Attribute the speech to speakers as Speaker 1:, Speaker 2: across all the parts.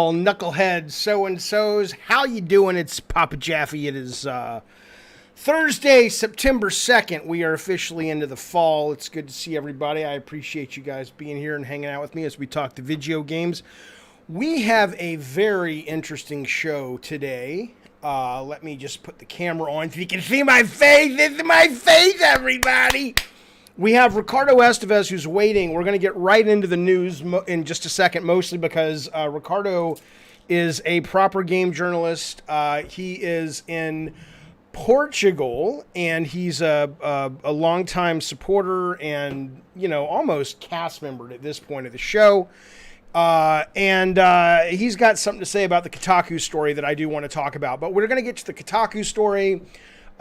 Speaker 1: all knuckleheads, so-and-sos. How you doing? It's Papa Jaffe. It is Thursday, September 2nd. We are officially into the fall. It's good to see everybody. I appreciate you guys being here and hanging out with me as we talk to video games. We have a very interesting show today. Let me just put the camera on so you can see my face. This is my face, everybody. We have Ricardo Estevez who's waiting. We're going to get right into the news in just a second, mostly because Ricardo is a proper game journalist. He is in Portugal, and he's a longtime supporter and, you know, almost cast member at this point of the show. And he's got something to say about the Kotaku story that I do want to talk about. But we're going to get to the Kotaku story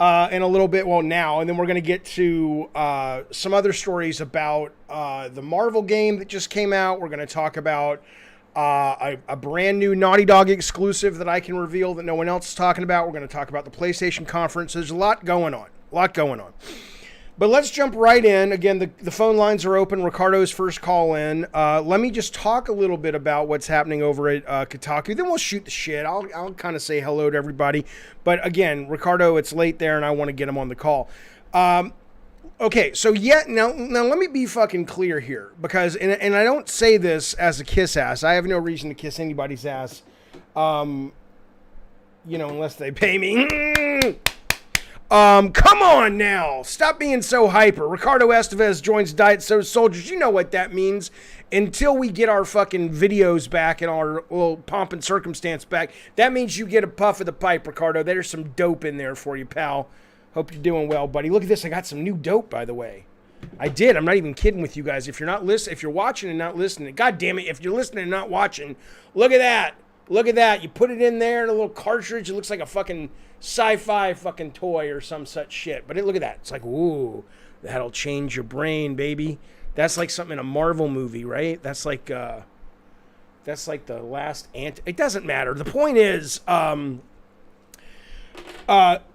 Speaker 1: in a little bit, well, now, and then we're going to get to some other stories about the Marvel game that just came out. We're going to talk about a brand new Naughty Dog exclusive that I can reveal that no one else is talking about. We're going to talk about the PlayStation conference. There's a lot going on. But let's jump right in. Again, the phone lines are open. Ricardo's first call in. Let me just talk a little bit about what's happening over at Kotaku. Then we'll shoot the shit. I'll kind of say hello to everybody. But again, Ricardo, it's late there, and I want to get him on the call. Okay, so now let me be fucking clear here. Because, and I don't say this as a kiss ass. I have no reason to kiss anybody's ass. You know, unless they pay me. Come on now. Stop being so hyper. Ricardo Estevez joins Diet Soda Soldiers. You know what that means. Until we get our fucking videos back and our little pomp and circumstance back, that means you get a puff of the pipe, Ricardo. There's some dope in there for you, pal. Hope you're doing well, buddy. Look at this. I got some new dope, by the way. I did. I'm not even kidding with you guys. If you're watching and not listening, God damn it, if you're listening and not watching, look at that. Look at that. You put it in there in a little cartridge. It looks like a fucking sci-fi fucking toy or some such shit. But look at that. It's like, ooh, that'll change your brain, baby. That's like something in a Marvel movie, right? That's like the last it doesn't matter. The point is,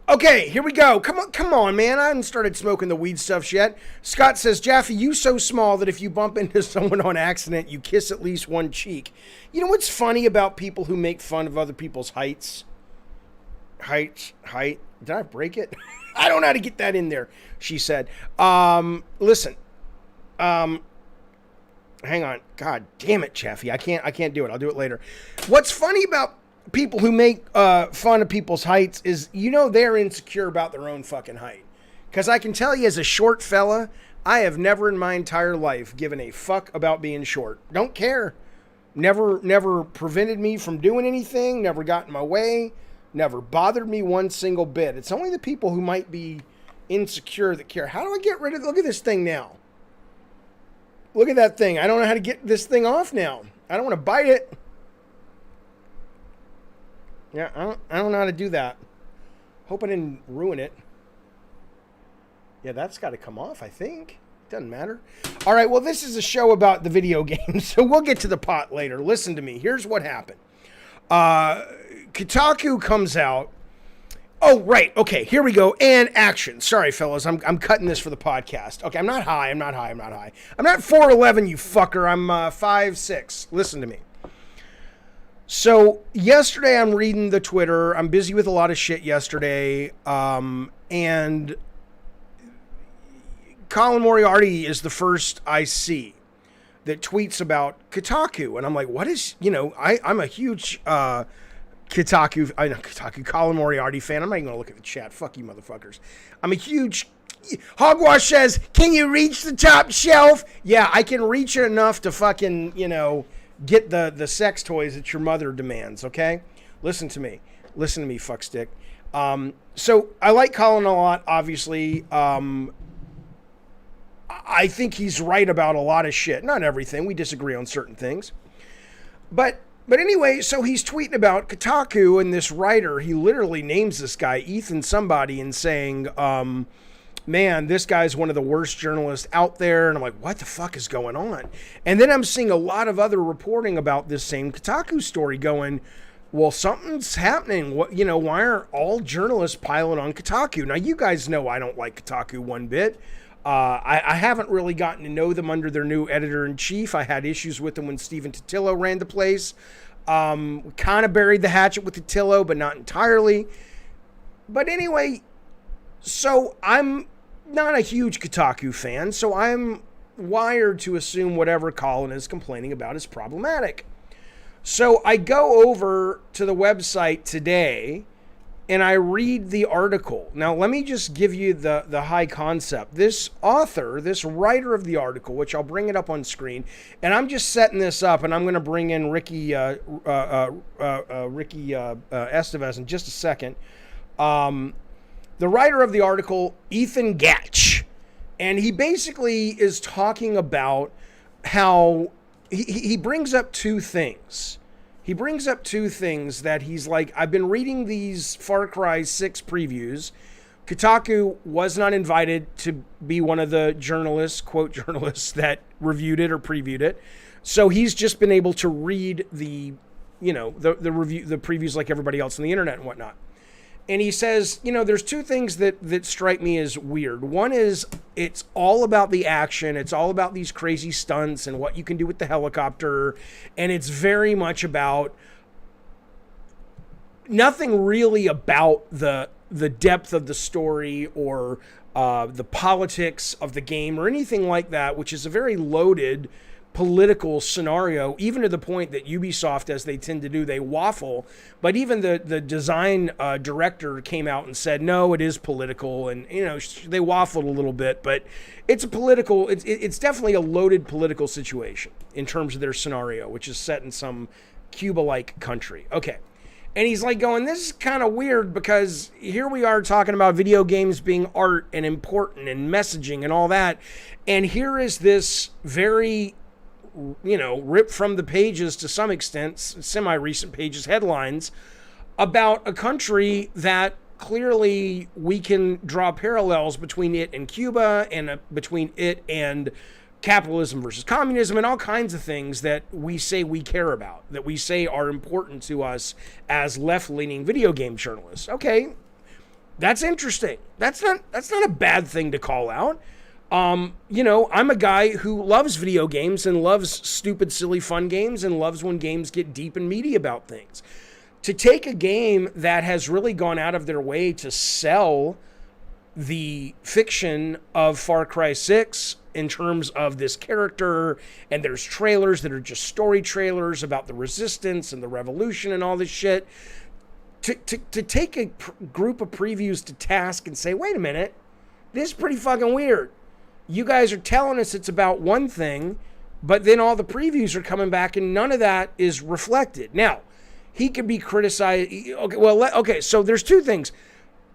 Speaker 1: okay, here we go. Come on, man. I haven't started smoking the weed stuff yet. Scott says, Jaffe, you so small that if you bump into someone on accident, you kiss at least one cheek. You know what's funny about people who make fun of other people's heights? Height. Did I break it? I don't know how to get that in there, she said. Listen. Hang on. God damn it, Jaffe. I can't do it. I'll do it later. What's funny about people who make fun of people's heights is, you know, they're insecure about their own fucking height. Because I can tell you, as a short fella, I have never in my entire life given a fuck about being short. Don't care. Never prevented me from doing anything. Never got in my way. Never bothered me one single bit. It's only the people who might be insecure that care. How do I get rid of... Look at this thing now. Look at that thing. I don't know how to get this thing off now. I don't want to bite it. Yeah, I don't know how to do that. Hope I didn't ruin it. Yeah, that's got to come off, I think. Doesn't matter. All right, well, this is a show about the video games, so we'll get to the pot later. Listen to me. Here's what happened. Kotaku comes out. Oh, right. Okay, here we go. And action. Sorry, fellas. I'm cutting this for the podcast. Okay, I'm not high. I'm not 4'11", you fucker. I'm 5'6". Listen to me. So yesterday I'm reading the Twitter. I'm busy with a lot of shit yesterday. And Colin Moriarty is the first I see that tweets about Kotaku. And I'm like, what is, you know, I'm a huge Colin Moriarty fan. I'm not even going to look at the chat. Fuck you, motherfuckers. I'm a huge... Hogwash says, can you reach the top shelf? Yeah, I can reach it enough to fucking, you know... get the sex toys that your mother demands, okay? Listen to me, fuckstick. So I like Colin a lot, obviously. I think he's right about a lot of shit. Not everything. We disagree on certain things. But anyway, so he's tweeting about Kotaku, and this writer, he literally names this guy, Ethan somebody, and saying, man, this guy's one of the worst journalists out there. And I'm like, what the fuck is going on? And then I'm seeing a lot of other reporting about this same Kotaku story going, well, something's happening. What, you know, why aren't all journalists piling on Kotaku? Now, you guys know I don't like Kotaku one bit. I haven't really gotten to know them under their new editor-in-chief. I had issues with them when Stephen Totillo ran the place. We kind of buried the hatchet with the Tillo, but not entirely. But anyway, so I'm not a huge Kotaku fan, so I'm wired to assume whatever Colin is complaining about is problematic. So I go over to the website today and I read the article. Now, let me just give you the high concept. This author, this writer of the article, which I'll bring it up on screen, and I'm just setting this up, and I'm going to bring in Ricky Estevez in just a second. The writer of the article, Ethan Gatch, and he basically is talking about how he brings up two things. He brings up two things that he's like, I've been reading these Far Cry 6 previews. Kotaku was not invited to be one of the journalists, quote journalists, that reviewed it or previewed it. So he's just been able to read the review, the previews like everybody else on the internet and whatnot. And he says, there's two things that strike me as weird. One is it's all about the action. It's all about these crazy stunts and what you can do with the helicopter. And it's very much about nothing really about the depth of the story or the politics of the game or anything like that, which is a very loaded political scenario, even to the point that Ubisoft, as they tend to do, they waffle. But even the design director came out and said, no, it is political. And, they waffled a little bit, but it's a political, it's definitely a loaded political situation in terms of their scenario, which is set in some Cuba-like country. Okay. And he's like going, this is kind of weird because here we are talking about video games being art and important and messaging and all that. And here is this very, ripped from the pages to some extent, semi-recent pages, headlines about a country that clearly we can draw parallels between it and Cuba and between it and capitalism versus communism and all kinds of things that we say we care about, that we say are important to us as left-leaning video game journalists. Okay, that's interesting. That's not a bad thing to call out. I'm a guy who loves video games and loves stupid, silly, fun games and loves when games get deep and meaty about things. To take a game that has really gone out of their way to sell the fiction of Far Cry 6 in terms of this character, and there's trailers that are just story trailers about the resistance and the revolution and all this shit, to take a group of previews to task and say, wait a minute, this is pretty fucking weird. You guys are telling us it's about one thing, but then all the previews are coming back and none of that is reflected. Now, he could be criticized. Okay, so there's two things.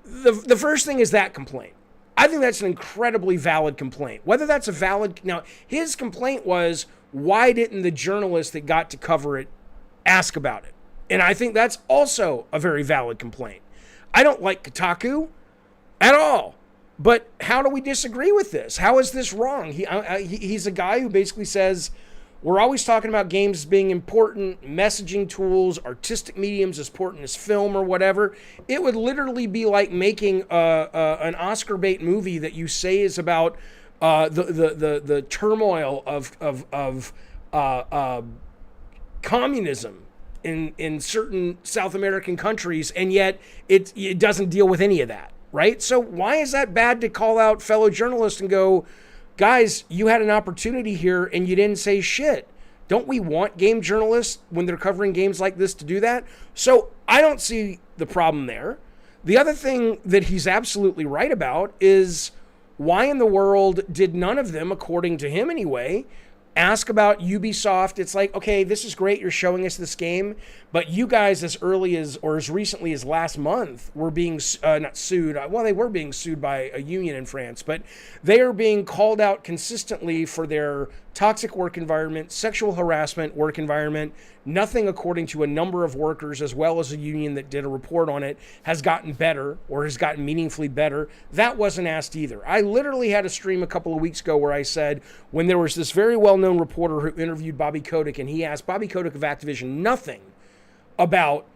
Speaker 1: The first thing is that complaint. I think that's an incredibly valid complaint. Whether that's a valid... Now, his complaint was, why didn't the journalist that got to cover it ask about it? And I think that's also a very valid complaint. I don't like Kotaku at all. But how do we disagree with this? How is this wrong? He's a guy who basically says, we're always talking about games as being important, messaging tools, artistic mediums as important as film or whatever. It would literally be like making an Oscar bait movie that you say is about the turmoil of communism in certain South American countries, and yet it doesn't deal with any of that. Right? So why is that bad to call out fellow journalists and go, guys, you had an opportunity here and you didn't say shit? Don't we want game journalists when they're covering games like this to do that? So I don't see the problem there. The other thing that he's absolutely right about is why in the world did none of them, according to him anyway, ask about Ubisoft? It's like, okay, this is great, you're showing us this game, but you guys as early as, or as recently as last month, were being, not sued, well, they were being sued by a union in France, but they are being called out consistently for their toxic work environment, sexual harassment work environment. Nothing, according to a number of workers, as well as a union that did a report on it, has gotten better or has gotten meaningfully better. That wasn't asked either. I literally had a stream a couple of weeks ago where I said, when there was this very well-known reporter who interviewed Bobby Kotick, and he asked Bobby Kotick of Activision nothing about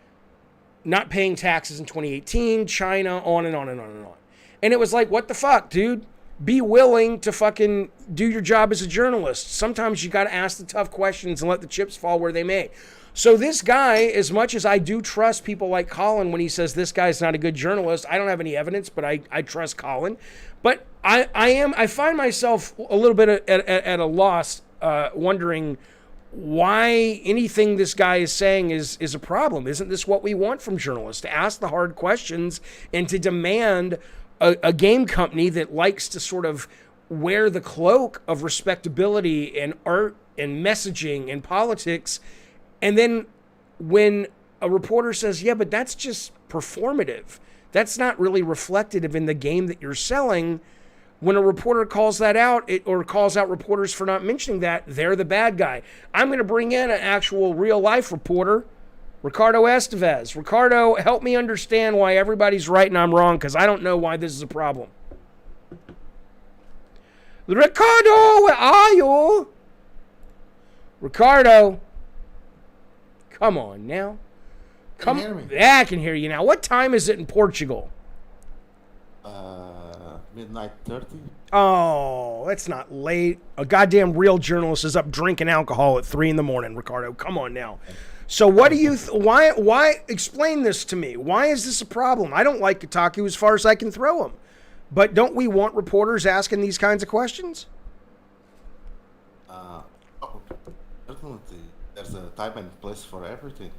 Speaker 1: not paying taxes in 2018, China, on and on and on and on. And it was like, what the fuck, dude? Be willing to fucking do your job as a journalist. Sometimes you got to ask the tough questions and let the chips fall where they may. So this guy, as much as I do trust people like Colin when he says this guy's not a good journalist, I don't have any evidence, but I trust Colin. But I find myself a little bit at a loss, wondering why anything this guy is saying is a problem. Isn't this what we want from journalists? To ask the hard questions and to demand a game company that likes to sort of wear the cloak of respectability and art and messaging and politics. And then when a reporter says, yeah, but that's just performative, that's not really reflective in the game that you're selling. When a reporter calls that out, or calls out reporters for not mentioning that, they're the bad guy. I'm going to bring in an actual real-life reporter, Ricardo Estevez. Ricardo, help me understand why everybody's right and I'm wrong, because I don't know why this is a problem. Ricardo, where are you? Ricardo, come on now.
Speaker 2: Can you hear me?
Speaker 1: Yeah, I can hear you now. What time is it in Portugal?
Speaker 2: Midnight 30.
Speaker 1: Oh, that's not late. A goddamn real journalist is up drinking alcohol at 3 in the morning, Ricardo. Come on now. So what do you, why, explain this to me. Why is this a problem? I don't like Kotaku as far as I can throw them. But don't we want reporters asking these kinds of questions?
Speaker 2: Definitely. There's a time and place for everything.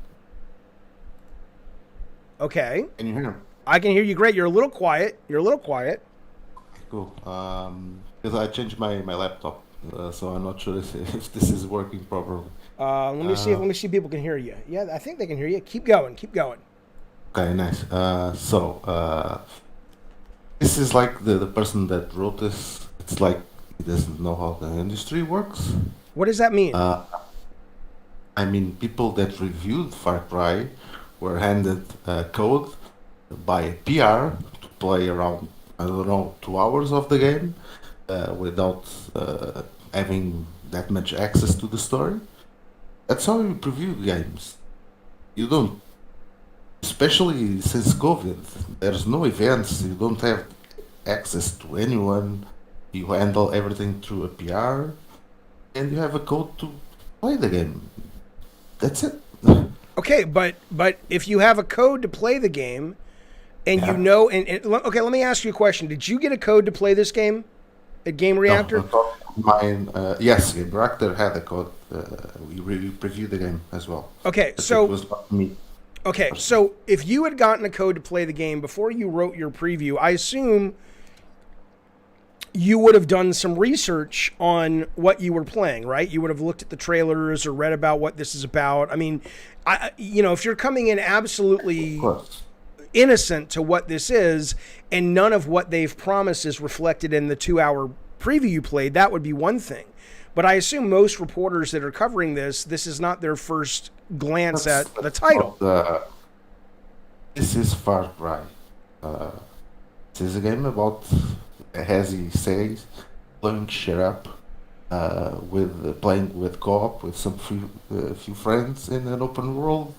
Speaker 1: Okay.
Speaker 2: Can you hear me?
Speaker 1: I can hear you great. You're a little quiet.
Speaker 2: Cool. Because I changed my laptop, so I'm not sure if this is working properly.
Speaker 1: Let me see if people can hear you. Yeah, I think they can hear you. Keep going.
Speaker 2: Okay, nice. This is like the person that wrote this. It's like he doesn't know how the industry works.
Speaker 1: What does that mean?
Speaker 2: I mean, people that reviewed Far Cry were handed code by a PR to play around, I don't know, 2 hours of the game without having that much access to the story. That's how you preview games. You don't, especially since COVID, there's no events, you don't have access to anyone, you handle everything through a PR, and you have a code to play the game. That's it.
Speaker 1: Okay, but if you have a code to play the game, and you know, okay, let me ask you a question. Did you get a code to play this game at Game Reactor?
Speaker 2: No, mine, yes, Game Reactor had a code. We previewed the game as well.
Speaker 1: Okay,
Speaker 2: but
Speaker 1: so
Speaker 2: it was not me.
Speaker 1: Okay, so if you had gotten a code to play the game before you wrote your preview, I assume you would have done some research on what you were playing, right? You would have looked at the trailers or read about what this is about. I mean, if you're coming in absolutely innocent to what this is, and none of what they've promised is reflected in the 2-hour preview you played, that would be one thing. But I assume most reporters that are covering this is not their first glance at the title.
Speaker 2: This is Far Cry. This is a game about, as he says, blowing shit up, playing with co-op with some few friends in an open world.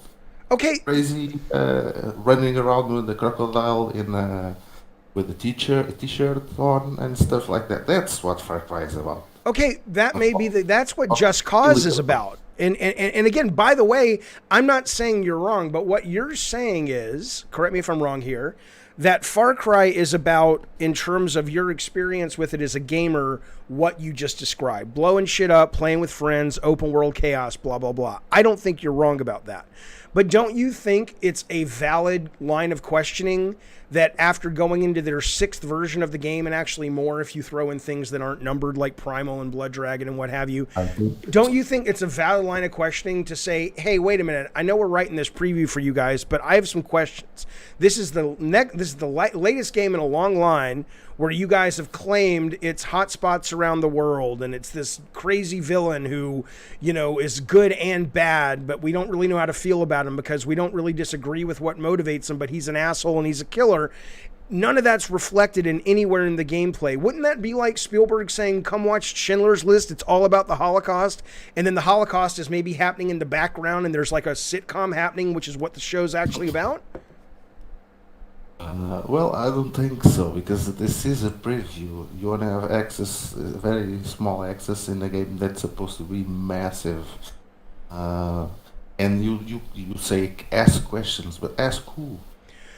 Speaker 1: Okay.
Speaker 2: Crazy, running around with the crocodile with a t-shirt on and stuff like that. That's what Far Cry is about.
Speaker 1: Okay, that may be that's what Just Cause is about. And again, by the way, I'm not saying you're wrong, but what you're saying is, correct me if I'm wrong here, that Far Cry is about, in terms of your experience with it as a gamer, what you just described. Blowing shit up, playing with friends, open world chaos, blah, blah, blah. I don't think you're wrong about that. But don't you think it's a valid line of questioning that after going into their 6th version of the game, and actually more if you throw in things that aren't numbered like Primal and Blood Dragon and what have you, don't you think it's a valid line of questioning to say, hey, wait a minute, I know we're writing this preview for you guys, but I have some questions. This is the latest game in a long line where you guys have claimed it's hotspots around the world and it's this crazy villain who, is good and bad, but we don't really know how to feel about him because we don't really disagree with what motivates him, but he's an asshole and he's a killer. None of that's reflected in anywhere in the gameplay. Wouldn't that be like Spielberg saying, come watch Schindler's List, it's all about the Holocaust, and then the Holocaust is maybe happening in the background and there's like a sitcom happening, which is what the show's actually about?
Speaker 2: Well, I don't think so, because this is a preview. You want to have access, very small access in a game that's supposed to be massive. and you say ask questions, but ask who?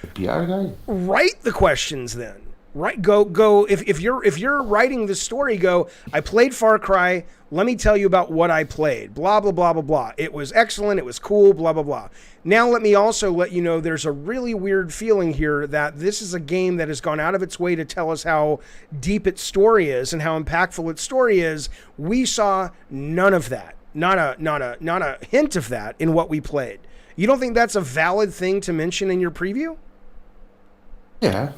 Speaker 2: The PR guy?
Speaker 1: Write the questions then. Right, go. If you're writing the story, go. I played Far Cry. Let me tell you about what I played. Blah blah blah blah blah. It was excellent. It was cool. Blah blah blah. Now let me also let you know there's a really weird feeling here that this is a game that has gone out of its way to tell us how deep its story is and how impactful its story is. We saw none of that. Not a hint of that in what we played. You don't think that's a valid thing to mention in your preview?
Speaker 2: Yeah.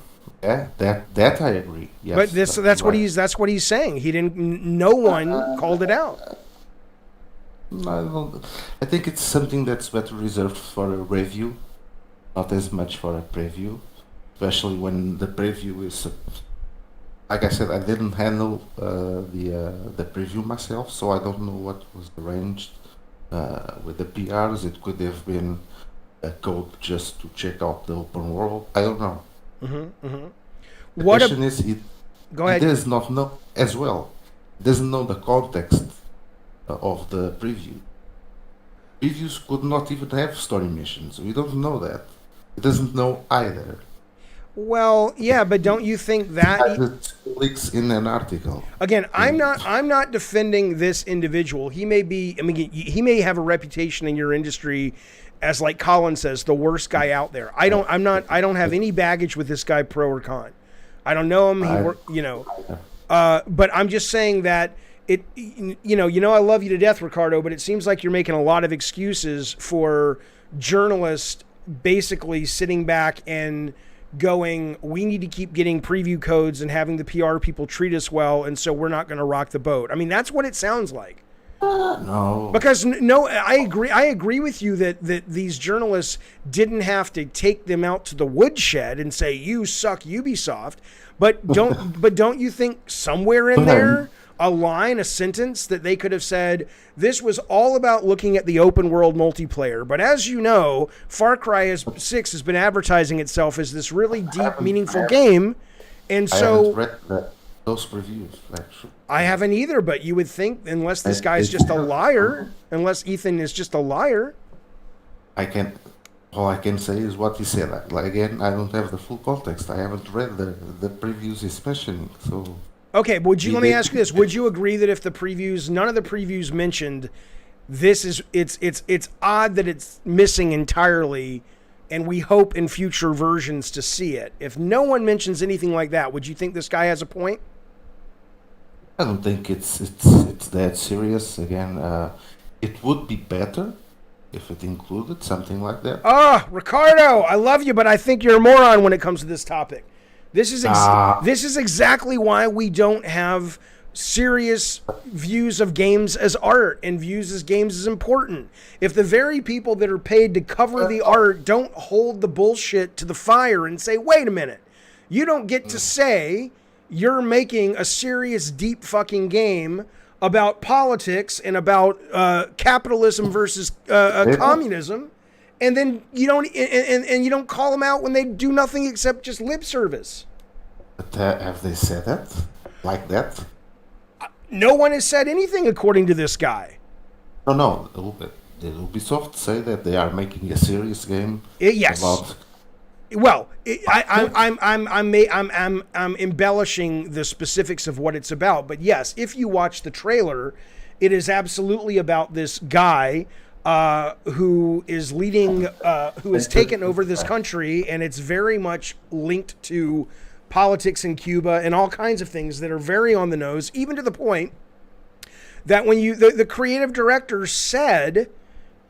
Speaker 2: Yeah, that I agree. Yes,
Speaker 1: but that's
Speaker 2: right.
Speaker 1: what he's saying. He didn't. No one called it out.
Speaker 2: I think it's something that's better reserved for a review, not as much for a preview, especially when the preview is. Like I said, I didn't handle the preview myself, so I don't know what was arranged with the PRs. It could have been a code just to check out the open world. I don't know. The question is,
Speaker 1: Go ahead.
Speaker 2: He does not know as well. Doesn't know the context of the preview. Previews could not even have story missions. We don't know that. He doesn't know either.
Speaker 1: Well, yeah, but don't you think that
Speaker 2: It leaks in an article.
Speaker 1: again? I'm not defending this individual. He may be. I mean, he may have a reputation in your industry as, like Colin says, the worst guy out there. I don't have any baggage with this guy, pro or con. I don't know him. But I'm just saying that I love you to death, Ricardo, but it seems like you're making a lot of excuses for journalists basically sitting back and going, we need to keep getting preview codes and having the PR people treat us well, and so we're not going to rock the boat. I mean, that's what it sounds like.
Speaker 2: No.
Speaker 1: Because no, I agree with you that these journalists didn't have to take them out to the woodshed and say, you suck, Ubisoft. But don't you think somewhere in there a line, a sentence that they could have said, this was all about looking at the open world multiplayer. But as you know, Far Cry 6 has been advertising itself as this really deep, meaningful game. And so
Speaker 2: I haven't read those reviews, actually.
Speaker 1: I haven't either, but you would think, unless this guy's just a liar, unless Ethan is just a liar.
Speaker 2: All I can say is what he said. Like, again, I don't have the full context. I haven't read the previews he's mentioning, so...
Speaker 1: Okay, let me ask you this. Would you agree that if none of the previews mentioned, it's odd that it's missing entirely, and we hope in future versions to see it? If no one mentions anything like that, would you think this guy has a point?
Speaker 2: I don't think it's that serious. Again, it would be better if it included something like that.
Speaker 1: Ricardo, I love you, but I think you're a moron when it comes to this topic. This is exactly why we don't have serious views of games as art and views as games as important. If the very people that are paid to cover the art don't hold the bullshit to the fire and say, wait a minute, you don't get to say you're making a serious, deep fucking game about politics and about capitalism versus communism, and then you don't call them out when they do nothing except just lip service.
Speaker 2: But have they said that? Like that?
Speaker 1: No one has said anything according to this guy.
Speaker 2: No. The Ubisoft say that they are making a serious game.
Speaker 1: Yes.
Speaker 2: About...
Speaker 1: Well, I'm embellishing the specifics of what it's about, but yes, if you watch the trailer, it is absolutely about this guy who is leading, who has taken over this country, and it's very much linked to politics in Cuba and all kinds of things that are very on the nose, even to the point that when the creative director said,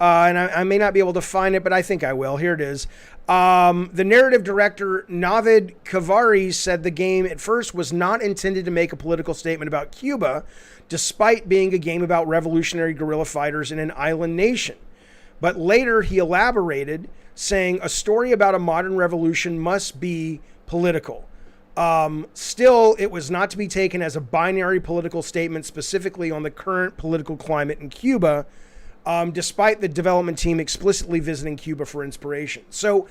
Speaker 1: and I may not be able to find it, but I think I will. Here it is. The narrative director, Navid Kavari, said the game at first was not intended to make a political statement about Cuba, despite being a game about revolutionary guerrilla fighters in an island nation. But later he elaborated, saying a story about a modern revolution must be political. Still, it was not to be taken as a binary political statement specifically on the current political climate in Cuba, despite the development team explicitly visiting Cuba for inspiration. So,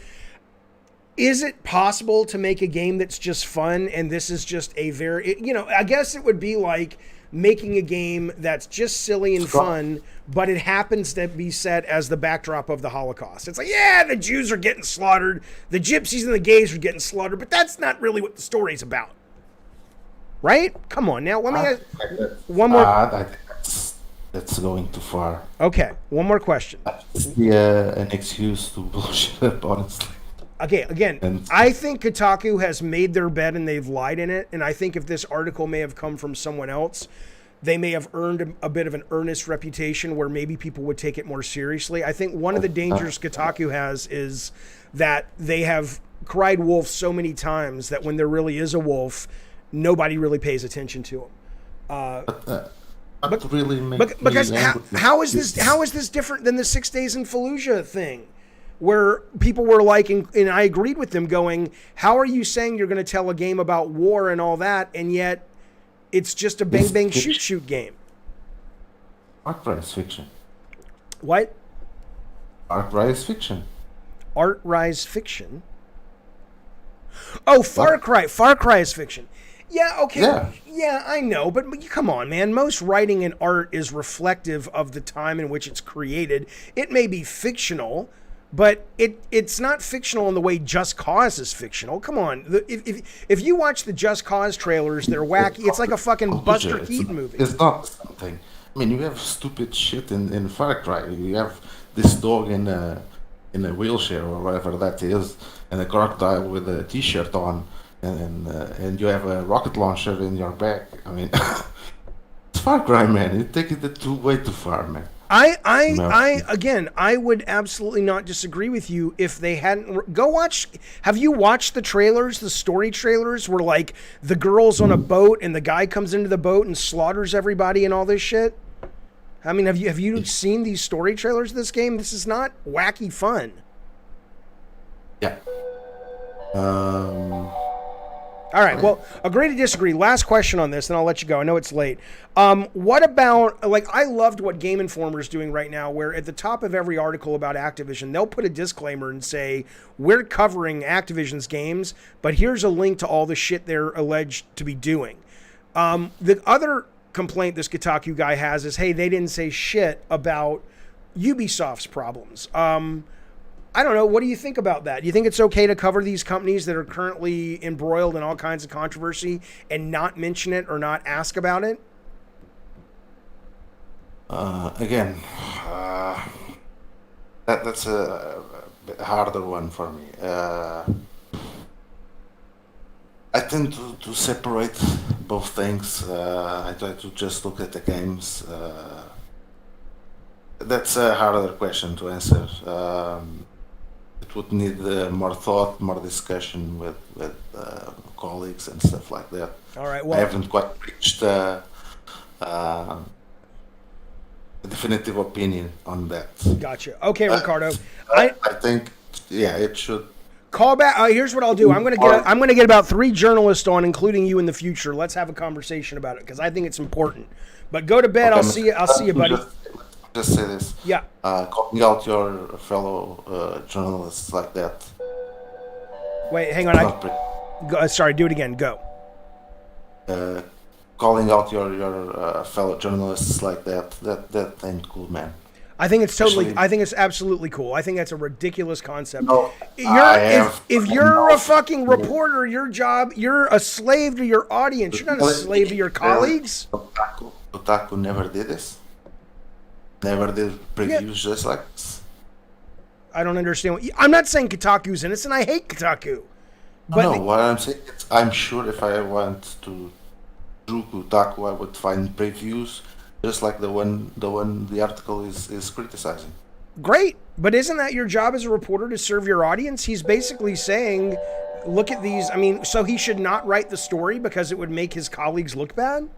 Speaker 1: is it possible to make a game that's just fun, and this is just a very, I guess it would be like making a game that's just silly and fun, but it happens to be set as the backdrop of the Holocaust. It's like, yeah, the Jews are getting slaughtered, the gypsies and the gays are getting slaughtered, but that's not really what the story's about. Right? Come on now. Let me ask one more.
Speaker 2: I think that's going too far.
Speaker 1: Okay, one more question.
Speaker 2: An excuse to bullshit up, honestly.
Speaker 1: Okay, again, I think Kotaku has made their bed and they've lied in it, and I think if this article may have come from someone else, they may have earned a bit of an earnest reputation where maybe people would take it more seriously. I think one of the dangers Kotaku has is that they have cried wolf so many times that when there really is a wolf, nobody really pays attention to him. Because how is this different than the 6 Days in Fallujah thing, where people were like, and I agreed with them, going, how are you saying you're going to tell a game about war and all that, and yet it's just a bang bang shoot game?
Speaker 2: Art Rise fiction.
Speaker 1: What?
Speaker 2: Art Rise fiction.
Speaker 1: Art Rise fiction. Oh, Far Cry. Far Cry is fiction. Yeah, okay. Yeah, I know, but come on, man. Most writing and art is reflective of the time in which it's created. It may be fictional, but it's not fictional in the way Just Cause is fictional. Come on. If you watch the Just Cause trailers, they're wacky. It's like a fucking Buster Keaton movie.
Speaker 2: It's not something. I mean, you have stupid shit in Far Cry. You have this dog in a wheelchair or whatever that is, and a crocodile with a t-shirt on. And you have a rocket launcher in your back. I mean, it's Far Cry, man. You take it way too far, man. I would absolutely not disagree with you if they hadn't. Go watch. Have you watched the trailers, the story trailers, where like the girl's on a boat and the guy comes into the boat and slaughters everybody and all this shit? I mean, have you seen these story trailers of this game? This is not wacky fun. Yeah.
Speaker 1: All right, well, agree to disagree. Last question on this, then I'll let you go. I know it's late. What about, like, I loved what Game Informer's doing right now, where at the top of every article about Activision, they'll put a disclaimer and say, we're covering Activision's games, but here's a link to all the shit they're alleged to be doing. The other complaint this Kotaku guy has is, hey, they didn't say shit about Ubisoft's problems. I don't know. What do you think about that? Do you think it's okay to cover these companies that are currently embroiled in all kinds of controversy and not mention it or not ask about it?
Speaker 2: Again, that's a bit harder one for me. I tend to separate both things. I try to just look at the games. That's a harder question to answer. It would need more thought, more discussion with colleagues and stuff like that.
Speaker 1: All right. Well,
Speaker 2: I haven't quite reached a definitive opinion on that.
Speaker 1: Gotcha. Okay, Ricardo.
Speaker 2: I think, yeah, it should.
Speaker 1: Call back. Here's what I'll do. I'm gonna get about 3 journalists on, including you in the future. Let's have a conversation about it because I think it's important. But go to bed. Okay, I'll see you, buddy.
Speaker 2: Just say this.
Speaker 1: Yeah.
Speaker 2: Calling out your fellow journalists like that.
Speaker 1: Wait, hang on. Sorry, do it again. Go.
Speaker 2: Calling out your fellow journalists like that ain't cool, man.
Speaker 1: I think it's I think it's absolutely cool. I think that's a ridiculous concept.
Speaker 2: No,
Speaker 1: if you're a fucking reporter, you're a slave to your audience. You're not a slave to your colleagues.
Speaker 2: Kotaku never did this. Never did previews just like this. I
Speaker 1: don't understand. I'm not saying Kotaku's innocent. I hate Kotaku. But
Speaker 2: no, what I'm saying is I'm sure if I went to Kotaku, I would find previews just like the one the article is criticizing.
Speaker 1: Great. But isn't that your job as a reporter, to serve your audience? He's basically saying, look at these. I mean, so he should not write the story because it would make his colleagues look bad?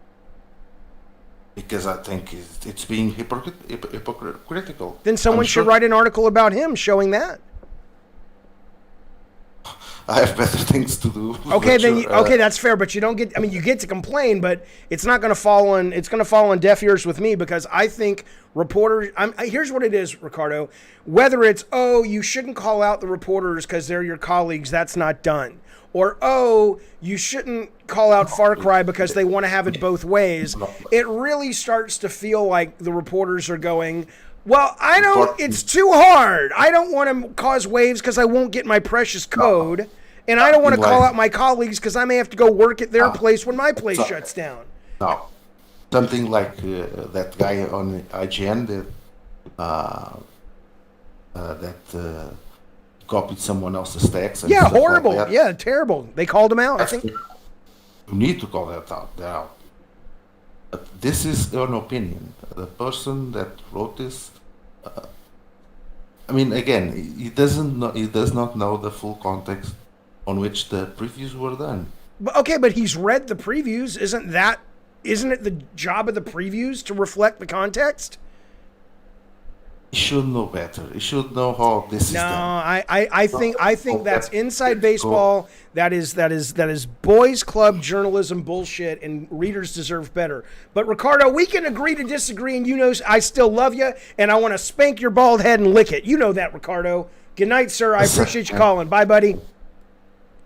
Speaker 2: Because I think it's being hypocritical.
Speaker 1: Then someone should write an article about him showing that.
Speaker 2: I have better things to do.
Speaker 1: Okay,
Speaker 2: But
Speaker 1: then
Speaker 2: sure,
Speaker 1: okay, that's fair, but you don't get. I mean, you get to complain, but it's not going to fall on. It's going to fall on deaf ears with me because I think reporters. Here's what it is, Ricardo. Whether it's you shouldn't call out the reporters because they're your colleagues. That's not done. Or you shouldn't call out Far Cry because they want to have it both ways. It really starts to feel like the reporters are going, well, I don't. It's too hard. I don't want to cause waves because I won't get my precious code. And I don't want to call out my colleagues because I may have to go work at their place when my place shuts down.
Speaker 2: No, something like that guy on IGN that copied someone else's text. And
Speaker 1: Yeah,
Speaker 2: stuff
Speaker 1: horrible.
Speaker 2: Like that.
Speaker 1: Yeah, terrible. They called him out. I think.
Speaker 2: You need to call that out. But this is an opinion. The person that wrote this. I mean, again, he does not know the full context on which the previews were done.
Speaker 1: But he's read the previews. Isn't it the job of the previews to reflect the context?
Speaker 2: He should know better. He should know how this is done.
Speaker 1: I think that's inside baseball. That is boys club journalism bullshit, and readers deserve better. But Ricardo, we can agree to disagree, and you know I still love you, and I want to spank your bald head and lick it. You know that, Ricardo. Good night, sir. I appreciate you calling. Bye, buddy.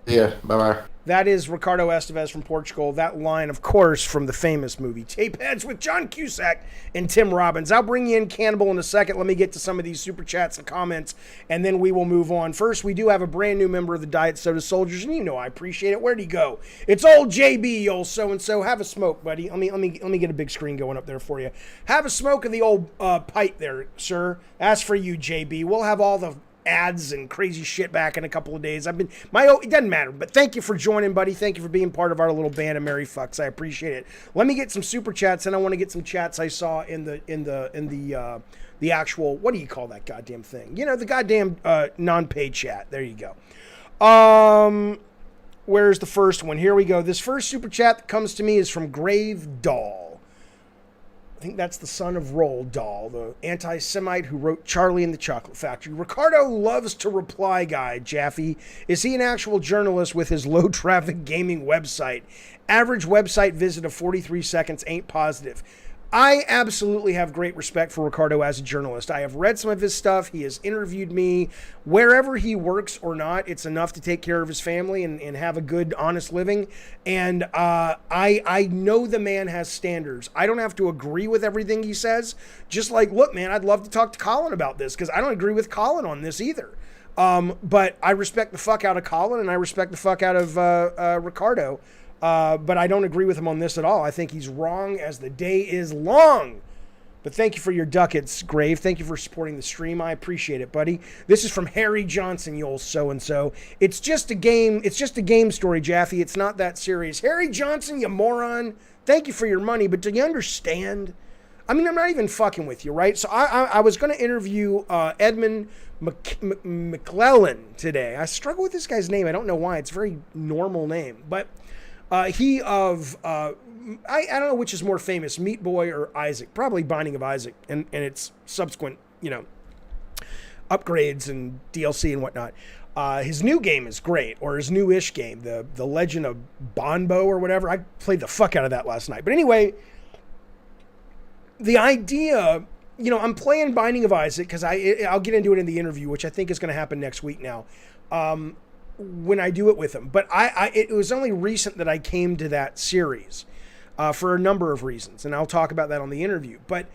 Speaker 2: Yeah, bye-bye.
Speaker 1: That is Ricardo Estevez from Portugal. That line, of course, from the famous movie Tape Heads with John Cusack and Tim Robbins. I'll bring you in Cannibal in a second. Let me get to some of these super chats and comments, and then we will move on. First, we do have a brand new member of the Diet Soda Soldiers, and you know I appreciate it. Where'd he go? It's old JB, old so-and-so. Have a smoke, buddy. Let me get a big screen going up there for you. Have a smoke of the old pipe there, sir. As for you, JB, we'll have all the ads and crazy shit back in a couple of days. It doesn't matter, but thank you for joining, buddy. Thank you for being part of our little band of merry fucks. I appreciate it. Let me get some super chats, and I want to get some chats I saw in the actual, what do you call that goddamn thing? You know, the goddamn non-paid chat. There you go. Where's the first one? Here we go. This first super chat that comes to me is from Grave Doll. I think that's the son of Roald Dahl, the anti-Semite who wrote Charlie and the Chocolate Factory. Ricardo loves to reply guy, Jaffe. Is he an actual journalist with his low-traffic gaming website? Average website visit of 43 seconds ain't positive. I absolutely have great respect for Ricardo as a journalist. I have read some of his stuff. He has interviewed me. Wherever he works or not, it's enough to take care of his family and have a good, honest living. And I know the man has standards. I don't have to agree with everything he says. Just like, look, man, I'd love to talk to Colin about this because I don't agree with Colin on this either. But I respect the fuck out of Colin and I respect the fuck out of Ricardo. But I don't agree with him on this at all. I think he's wrong as the day is long. But thank you for your ducats, Grave. Thank you for supporting the stream. I appreciate it, buddy. This is from Harry Johnson, you old so-and-so. It's just a game. It's just a game story, Jaffe. It's not that serious. Harry Johnson, you moron. Thank you for your money, but do you understand? I mean, I'm not even fucking with you, right? So I was going to interview Edmund McMillen today. I struggle with this guy's name. I don't know why. It's a very normal name. But I don't know which is more famous, Meat Boy or Isaac. Probably Binding of Isaac and its subsequent, upgrades and DLC and whatnot. His new game is great, or his new-ish game, the Legend of Bonbo or whatever. I played the fuck out of that last night. But anyway, the idea, I'm playing Binding of Isaac because I'll get into it in the interview, which I think is going to happen next week now. When I do it with him. But it was only recent that I came to that series for a number of reasons, and I'll talk about that on the interview. But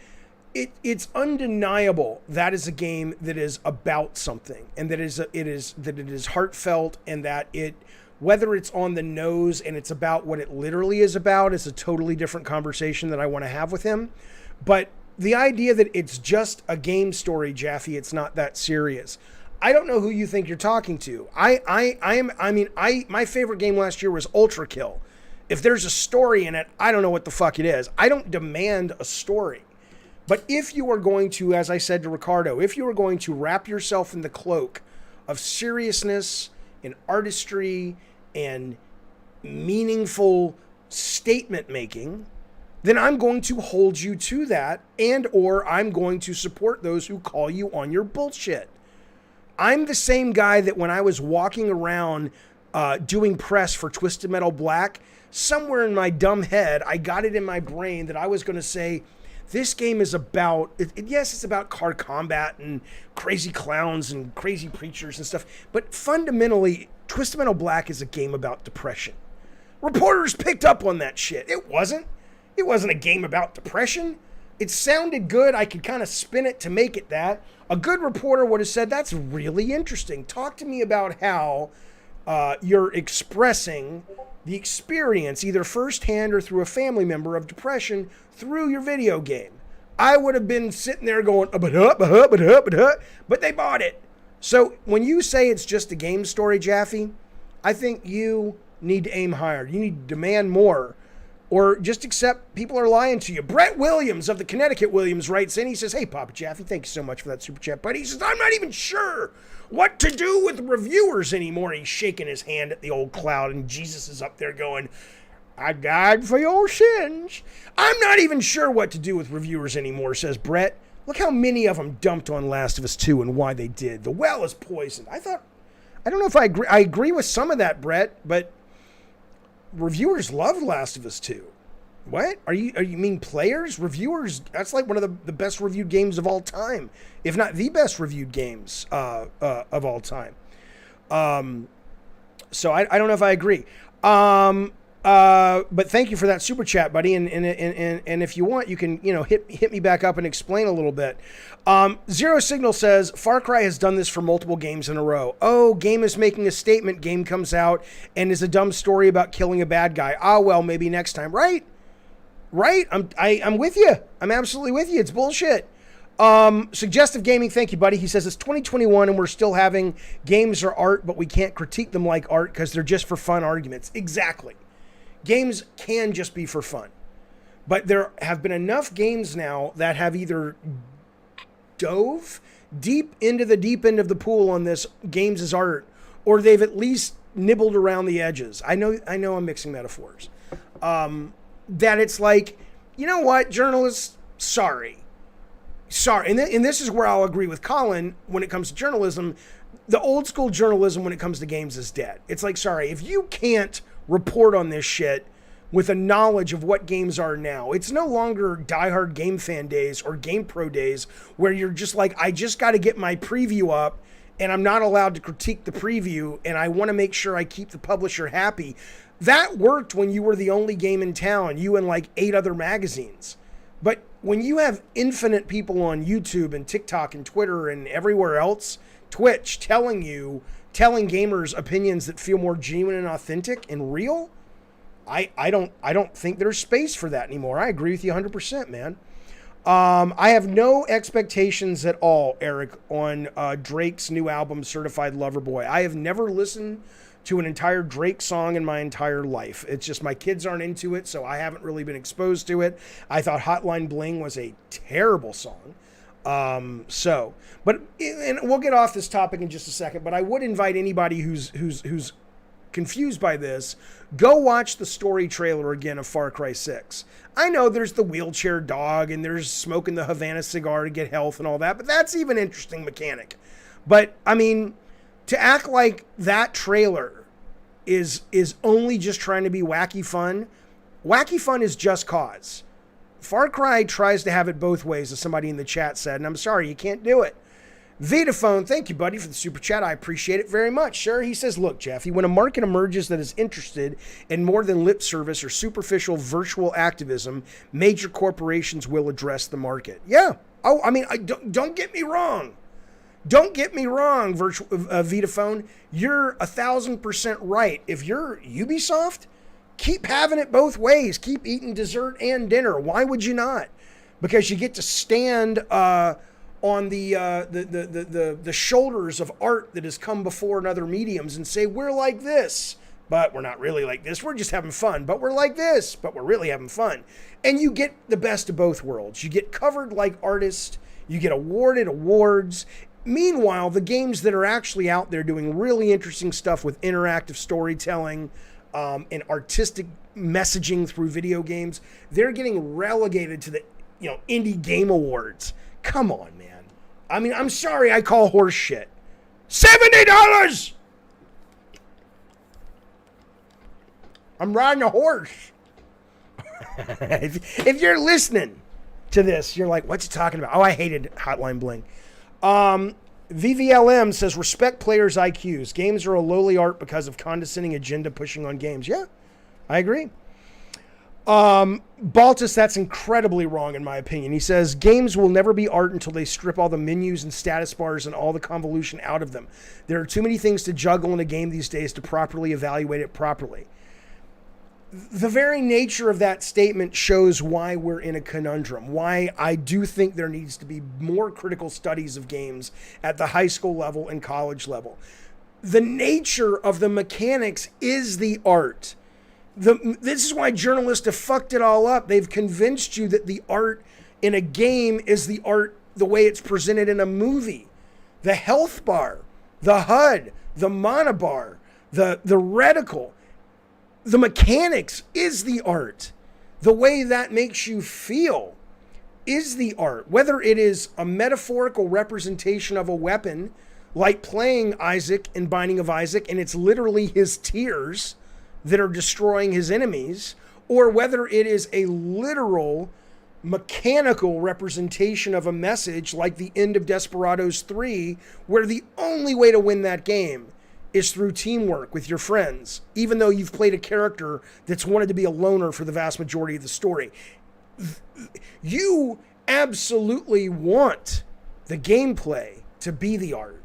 Speaker 1: it's undeniable that is a game that is about something, and that it is heartfelt, and that whether it's on the nose and it's about what it literally is about is a totally different conversation that I want to have with him. But the idea that it's just a game story, Jaffe, it's not that serious. I don't know who you think you're talking to. My favorite game last year was Ultra Kill. If there's a story in it, I don't know what the fuck it is. I don't demand a story. But if you are going to, as I said to Ricardo, if you are going to wrap yourself in the cloak of seriousness and artistry and meaningful statement making, then I'm going to hold you to that, and or I'm going to support those who call you on your bullshit. I'm the same guy that when I was walking around doing press for Twisted Metal Black, somewhere in my dumb head, I got it in my brain that I was going to say, this game is about, yes, it's about car combat and crazy clowns and crazy preachers and stuff, but fundamentally, Twisted Metal Black is a game about depression. Reporters picked up on that shit. It wasn't a game about depression. It sounded good. I could kind of spin it to make it that. A good reporter would have said, that's really interesting. Talk to me about how you're expressing the experience, either firsthand or through a family member, of depression through your video game. I would have been sitting there going, but they bought it. So when you say it's just a game story, Jaffe, I think you need to aim higher. You need to demand more, or just accept people are lying to you. Brett Williams of the Connecticut Williams writes in. He says, hey, Papa Jaffe, thank you so much for that super chat, buddy. He says, I'm not even sure what to do with reviewers anymore. He's shaking his hand at the old cloud, and Jesus is up there going, I died for your sins. I'm not even sure what to do with reviewers anymore, says Brett. Look how many of them dumped on Last of Us 2 and why they did. The well is poisoned. I don't know if I agree. I agree with some of that, Brett, but reviewers loved Last of Us 2. What? Are you mean players? Reviewers, that's like one of the best reviewed games of all time, if not the best reviewed games of all time. So I don't know if I agree. But thank you for that super chat, buddy. And if you want, you can, hit me back up and explain a little bit. Zero Signal says, Far Cry has done this for multiple games in a row. Oh, game is making a statement. Game comes out and is a dumb story about killing a bad guy. Ah, well, maybe next time. Right? I'm with you. I'm absolutely with you. It's bullshit. Suggestive Gaming, thank you, buddy. He says it's 2021 and we're still having games are art, but we can't critique them like art because they're just for fun arguments. Exactly. Games can just be for fun. But there have been enough games now that have either dove deep into the deep end of the pool on this games as art, or they've at least nibbled around the edges. I know I'm mixing metaphors. That it's like, you know what, journalists, sorry. And this is where I'll agree with Colin when it comes to journalism. The old school journalism when it comes to games is dead. It's like, sorry, if you can't report on this shit with a knowledge of what games are now, it's no longer diehard game fan days or game pro days where you're just like, I just got to get my preview up and I'm not allowed to critique the preview and I want to make sure I keep the publisher happy. That worked when you were the only game in town, you and like 8 other magazines. But when you have infinite people on YouTube and TikTok and Twitter and everywhere else, Twitch, telling gamers opinions that feel more genuine and authentic and real, I don't think there's space for that anymore. I agree with you 100%, man. I have no expectations at all, Eric, on Drake's new album, Certified Lover Boy. I have never listened to an entire Drake song in my entire life. It's just my kids aren't into it, so I haven't really been exposed to it. I thought Hotline Bling was a terrible song. And we'll get off this topic in just a second, but I would invite anybody who's confused by this, go watch the story trailer again of Far Cry 6. I know there's the wheelchair dog and there's smoking the Havana cigar to get health and all that, but that's even an interesting mechanic. But I mean, to act like that trailer is only just trying to be wacky fun is Just Cause. Far Cry tries to have it both ways, as somebody in the chat said, and I'm sorry, you can't do it. Vitaphone, thank you, buddy, for the super chat. I appreciate it very much. Sure, he says, look, Jeffy, when a market emerges that is interested in more than lip service or superficial virtual activism, major corporations will address the market. Yeah. Oh, I mean, don't get me wrong. Don't get me wrong, Vitaphone. You're 1,000% right. If you're Ubisoft, keep having it both ways. Keep eating dessert and dinner. Why would you not? Because you get to stand on the shoulders of art that has come before in other mediums and say, we're like this, but we're not really like this. We're just having fun, but we're like this, but we're really having fun. And you get the best of both worlds. You get covered like artists. You get awarded awards. Meanwhile, the games that are actually out there doing really interesting stuff with interactive storytelling and artistic messaging through video games, they're getting relegated to the indie game awards. Come on, man. I mean, I'm sorry I call horse shit. $70! I'm riding a horse. If you're listening to this, you're like, what's he talking about? Oh, I hated Hotline Bling. VVLM says, respect players' IQs. Games are a lowly art because of condescending agenda pushing on games. Yeah, I agree. Baltis, that's incredibly wrong in my opinion. He says, games will never be art until they strip all the menus and status bars and all the convolution out of them. There are too many things to juggle in a game these days to properly evaluate it properly. The very nature of that statement shows why we're in a conundrum, why I do think there needs to be more critical studies of games at the high school level and college level. The nature of the mechanics is the art. This is why journalists have fucked it all up. They've convinced you that the art in a game is the art the way it's presented in a movie. The health bar, the HUD, the monobar, the reticle, the mechanics is the art. The way that makes you feel is the art. Whether it is a metaphorical representation of a weapon, like playing Isaac in Binding of Isaac, and it's literally his tears that are destroying his enemies, or whether it is a literal mechanical representation of a message like the end of Desperados 3, where the only way to win that game is through teamwork with your friends, even though you've played a character that's wanted to be a loner for the vast majority of the story. You absolutely want the gameplay to be the art.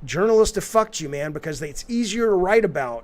Speaker 1: Journalists have fucked you, man, because it's easier to write about.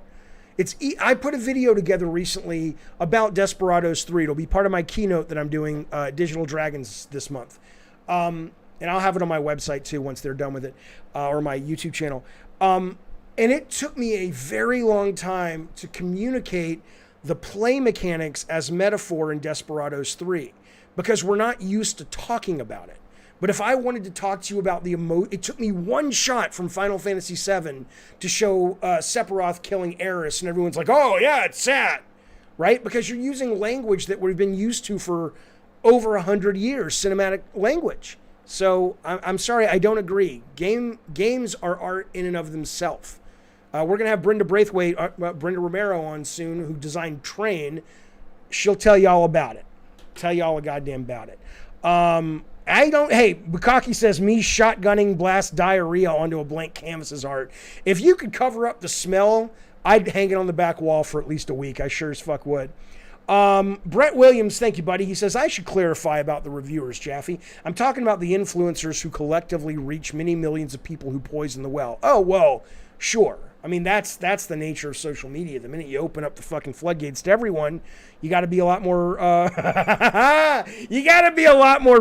Speaker 1: I put a video together recently about Desperados 3. It'll be part of my keynote that I'm doing Digital Dragons this month. And I'll have it on my website too once they're done with it, or my YouTube channel. And it took me a very long time to communicate the play mechanics as metaphor in Desperados 3 because we're not used to talking about it. But if I wanted to talk to you about it took me one shot from Final Fantasy VII to show Sephiroth killing Eris, and everyone's like, oh, yeah, it's sad, right? Because you're using language that we've been used to for over 100 years, cinematic language. So I'm sorry, I don't agree. Games are art in and of themselves. We're going to have Brenda Romero on soon, who designed Train. She'll tell you all about it. Tell you all a goddamn about it. Hey, Bukaki says, me shotgunning blast diarrhea onto a blank canvas is art. If you could cover up the smell, I'd hang it on the back wall for at least a week. I sure as fuck would. Brett Williams, thank you, buddy. He says, I should clarify about the reviewers, Jaffe. I'm talking about the influencers who collectively reach many millions of people who poison the well. Oh, well, sure. I mean, that's the nature of social media. The minute you open up the fucking floodgates to everyone, you got to be a lot more,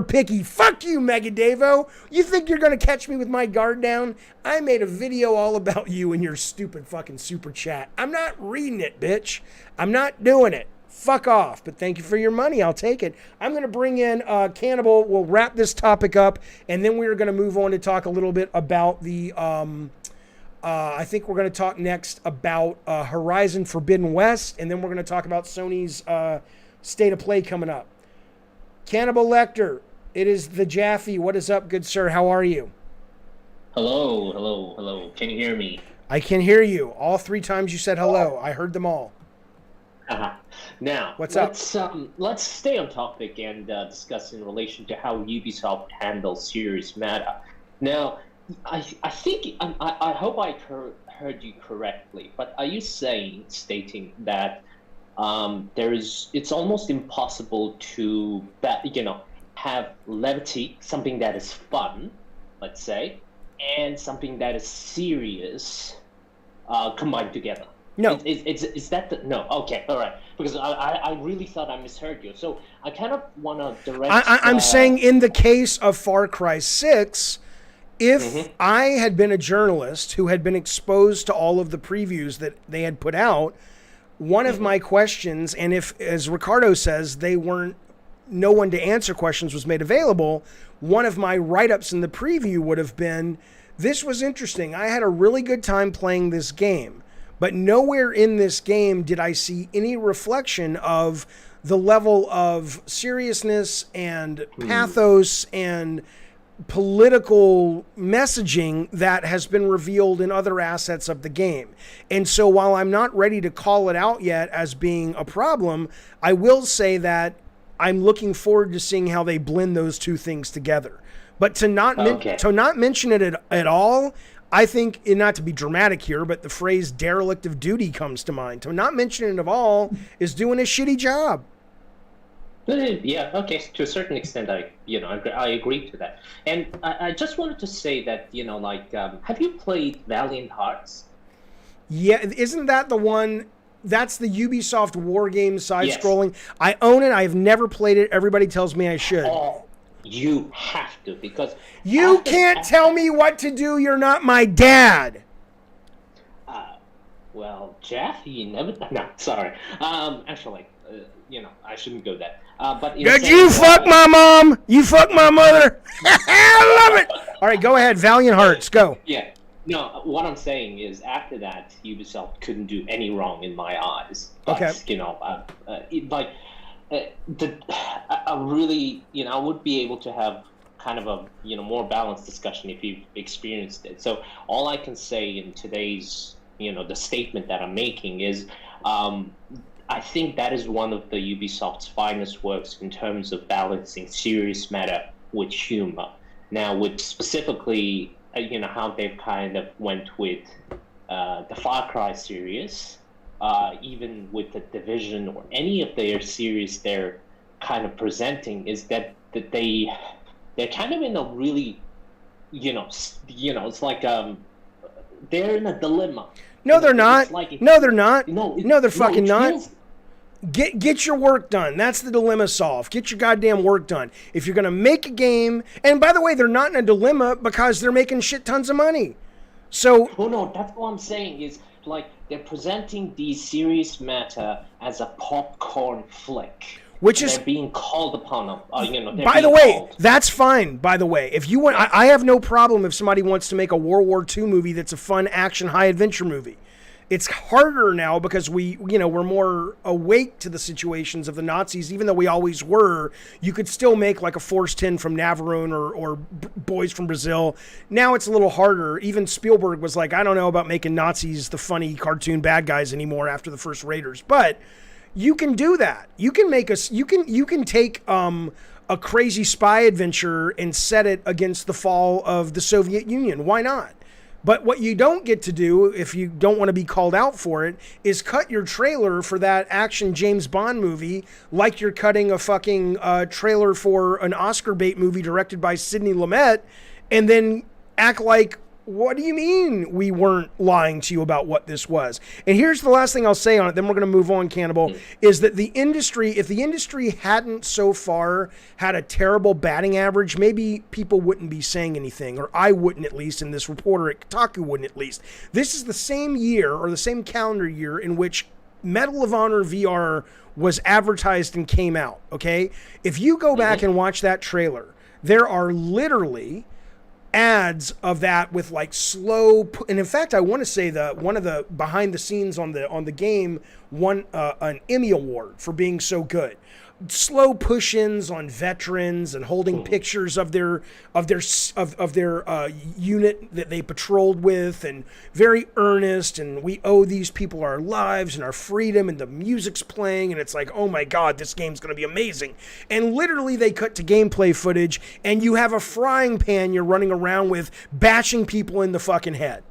Speaker 1: picky. Fuck you, Megadavo. You think you're going to catch me with my guard down? I made a video all about you and your stupid fucking super chat. I'm not reading it, bitch. I'm not doing it. Fuck off. But thank you for your money. I'll take it. I'm going to bring in Cannibal. We'll wrap this topic up, and then we're going to move on to talk a little bit about the... I think we're going to talk next about Horizon Forbidden West, and then we're going to talk about Sony's State of Play coming up. Cannibal Lecter, it is the Jaffe. What is up, good sir? How are you?
Speaker 3: Hello. Can you hear me?
Speaker 1: I can hear you. All 3 times you said hello. I heard them all.
Speaker 3: Now,
Speaker 1: what's up?
Speaker 3: Let's stay on topic and discuss in relation to how Ubisoft handles serious matter. Now, I think I hope I heard you correctly, but are you stating that it's almost impossible to have levity, something that is fun, let's say, and something that is serious combined together?
Speaker 1: No.
Speaker 3: Is that no? Okay, all right. Because I really thought I misheard you. So I kind of want to direct.
Speaker 1: I'm saying in the case of Far Cry 6. If I had been a journalist who had been exposed to all of the previews that they had put out, one of my questions, and if, as Ricardo says, no one to answer questions was made available, one of my write-ups in the preview would have been, this was interesting. I had a really good time playing this game, but nowhere in this game did I see any reflection of the level of seriousness and pathos and political messaging that has been revealed in other assets of the game. And so while I'm not ready to call it out yet as being a problem, I will say that I'm looking forward to seeing how they blend those two things together. But to not mention it at all, I think, and not to be dramatic here, but the phrase derelict of duty comes to mind. To not mention it at all is doing a shitty job.
Speaker 3: Yeah, okay, to a certain extent, I agree to that. And I just wanted to say that, have you played Valiant Hearts?
Speaker 1: Yeah, isn't that the one? That's the Ubisoft war game side-scrolling. Yes. I own it. I've never played it. Everybody tells me I should.
Speaker 3: Oh, you have to, because...
Speaker 1: You can't tell me what to do. You're not my dad.
Speaker 3: Well, Jeff, you never... No, sorry. Actually, I shouldn't go there. But
Speaker 1: did you fuck my mom? You fuck my mother? I love it. All right, go ahead. Valiant Hearts, go.
Speaker 3: Yeah. No, what I'm saying is after that, Ubisoft couldn't do any wrong in my eyes. But,
Speaker 1: okay.
Speaker 3: I really, I would be able to have kind of a, more balanced discussion if you've experienced it. So all I can say in today's, the statement that I'm making is, I think that is one of the Ubisoft's finest works in terms of balancing serious matter with humor. Now, with specifically, how they've kind of went with the Far Cry series, even with the Division or any of their series they're kind of presenting, is that they're kind of in a really, it's like they're in a dilemma.
Speaker 1: No, they're not. No, they're not. No, they're fucking not.
Speaker 3: Feels...
Speaker 1: Get your work done. That's the dilemma solved. Get your goddamn work done. If you're going to make a game, and by the way, they're not in a dilemma because they're making shit tons of money. So...
Speaker 3: Oh, no, that's what I'm saying is, they're presenting the serious matter as a popcorn flick.
Speaker 1: Which is...
Speaker 3: They're being called upon,
Speaker 1: by the way, that's fine, by the way. If you want... I have no problem if somebody wants to make a World War II movie that's a fun action, high-adventure movie. It's harder now because we're more awake to the situations of the Nazis, even though we always were. You could still make like a Force 10 from Navarone or Boys from Brazil. Now it's a little harder. Even Spielberg was like, I don't know about making Nazis the funny cartoon bad guys anymore after the first Raiders. But you can do that. You can make you can take a crazy spy adventure and set it against the fall of the Soviet Union. Why not? But what you don't get to do, if you don't want to be called out for it, is cut your trailer for that action James Bond movie like you're cutting a fucking trailer for an Oscar bait movie directed by Sidney Lumet, and then act like, what do you mean we weren't lying to you about what this was? And here's the last thing I'll say on it, then we're going to move on, Cannibal, is that if the industry hadn't so far had a terrible batting average, maybe people wouldn't be saying anything, or I wouldn't at least, and this reporter at Kotaku wouldn't at least. This is the same year, or the same calendar year, in which Medal of Honor VR was advertised and came out, okay? If you go back and watch that trailer, there are literally... ads of that with like slow, and in fact, I want to say that one of the behind the scenes on the game won an Emmy Award for being so good. Slow push-ins on veterans and holding pictures of their unit that they patrolled with, and very earnest, and we owe these people our lives and our freedom, and the music's playing, and it's like, oh my god, this game's going to be amazing. And literally they cut to gameplay footage, and you have a frying pan you're running around with, bashing people in the fucking head.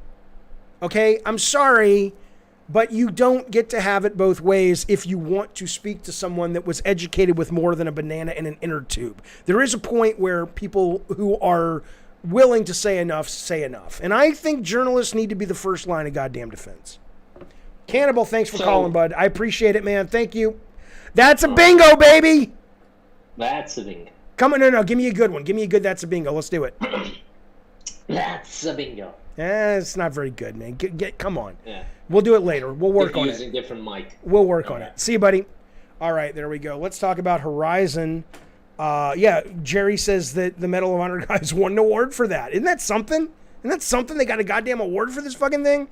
Speaker 1: Okay? I'm sorry, but you don't get to have it both ways if you want to speak to someone that was educated with more than a banana in an inner tube. There is a point where people who are willing to say enough, say enough. And I think journalists need to be the first line of goddamn defense. Cannibal, thanks for calling, bud. I appreciate it, man. Thank you. That's a bingo, baby!
Speaker 3: That's a bingo.
Speaker 1: Come on, no, give me a good one. Give me a good that's a bingo. Let's do it.
Speaker 3: That's a bingo.
Speaker 1: It's not very good, man. Come on.
Speaker 3: Yeah.
Speaker 1: We'll do it later. We'll work on it.
Speaker 3: Using different mic.
Speaker 1: We'll work on it. See you, buddy. All right, there we go. Let's talk about Horizon. Yeah, Jerry says that the Medal of Honor guys won an award for that. Isn't that something? Isn't that something? They got a goddamn award for this fucking thing?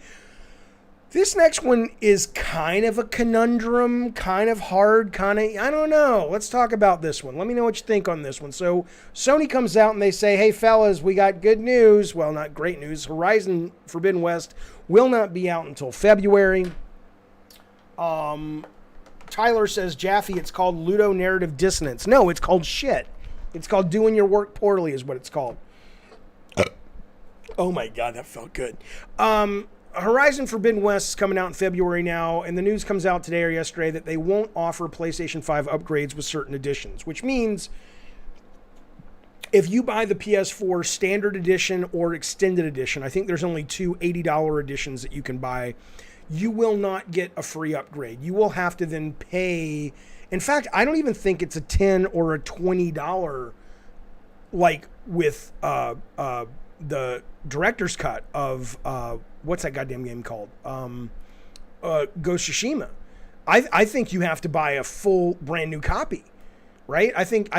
Speaker 1: This next one is kind of a conundrum, kind of hard, I don't know. Let's talk about this one. Let me know what you think on this one. So Sony comes out and they say, hey, fellas, we got good news. Well, not great news. Horizon Forbidden West will not be out until February. Tyler says, Jaffe, it's called ludonarrative dissonance. No, it's called shit. It's called doing your work poorly is what it's called. Oh my God, that felt good. Horizon Forbidden West is coming out in February now, and the news comes out today or yesterday that they won't offer PlayStation 5 upgrades with certain editions, which means if you buy the PS4 Standard Edition or Extended Edition, I think there's only two $80 editions that you can buy, you will not get a free upgrade. You will have to then pay. In fact, I don't even think it's a $10 or a $20 like with the director's cut of what's that goddamn game called? Ghost Tsushima. I think you have to buy a full brand new copy, right? I think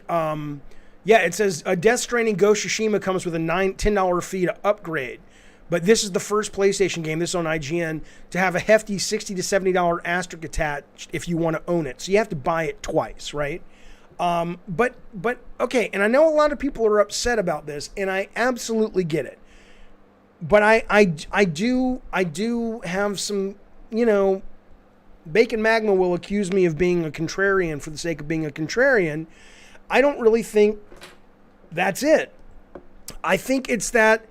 Speaker 1: yeah, it says Death Stranding Ghost Tsushima comes with a $10 fee to upgrade. But this is the first PlayStation game, this is on IGN, to have a hefty $60 to $70 asterisk attached if you want to own it. So you have to buy it twice, right? But okay, and I know a lot of people are upset about this, and I absolutely get it. But I do have some, you know, Bacon Magma will accuse me of being a contrarian for the sake of being a contrarian. I don't really think that's it. I think it's that,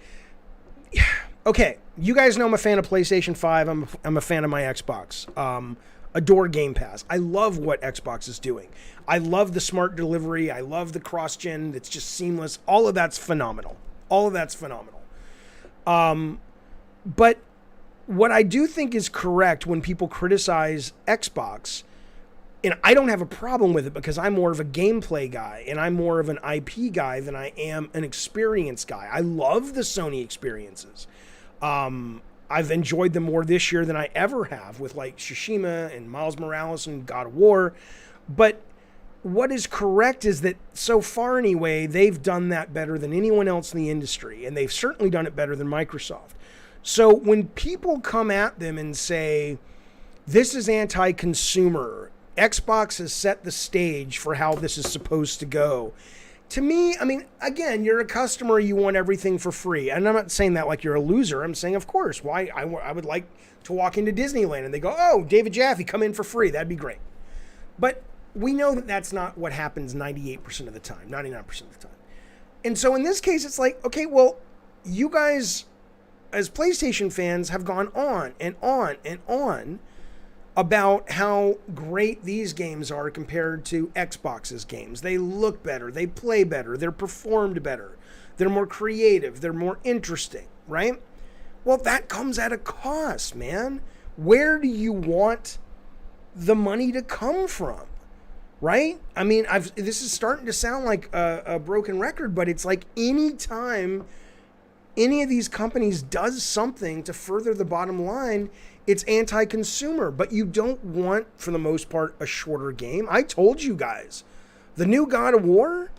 Speaker 1: okay, you guys know I'm a fan of PlayStation 5. I'm a fan of my Xbox. Adore Game Pass. I love what Xbox is doing. I love the smart delivery. I love the cross-gen. It's just seamless. All of that's phenomenal. But what I do think is correct when people criticize Xbox, and I don't have a problem with it because I'm more of a gameplay guy and I'm more of an IP guy than I am an experience guy. I love the Sony experiences. I've enjoyed them more this year than I ever have with like Tsushima and Miles Morales and God of War. But what is correct is that so far anyway, they've done that better than anyone else in the industry. And they've certainly done it better than Microsoft. So when people come at them and say, this is anti-consumer, Xbox has set the stage for how this is supposed to go. To me, I mean, again, you're a customer, you want everything for free. And I'm not saying that like you're a loser. I'm saying, of course, why I would like to walk into Disneyland and they go, oh, David Jaffe, come in for free. That'd be great. But we know that that's not what happens 98% of the time, 99% of the time. And so in this case, it's like, okay, well, you guys as PlayStation fans have gone on and on and on about how great these games are compared to Xbox's games. They look better, they play better, they're performed better, they're more creative, they're more interesting, right? Well, that comes at a cost, man. Where do you want the money to come from, right? I mean, this is starting to sound like a broken record, but it's like any time any of these companies does something to further the bottom line, it's anti-consumer, but you don't want, for the most part, a shorter game. I told you guys, the new God of War,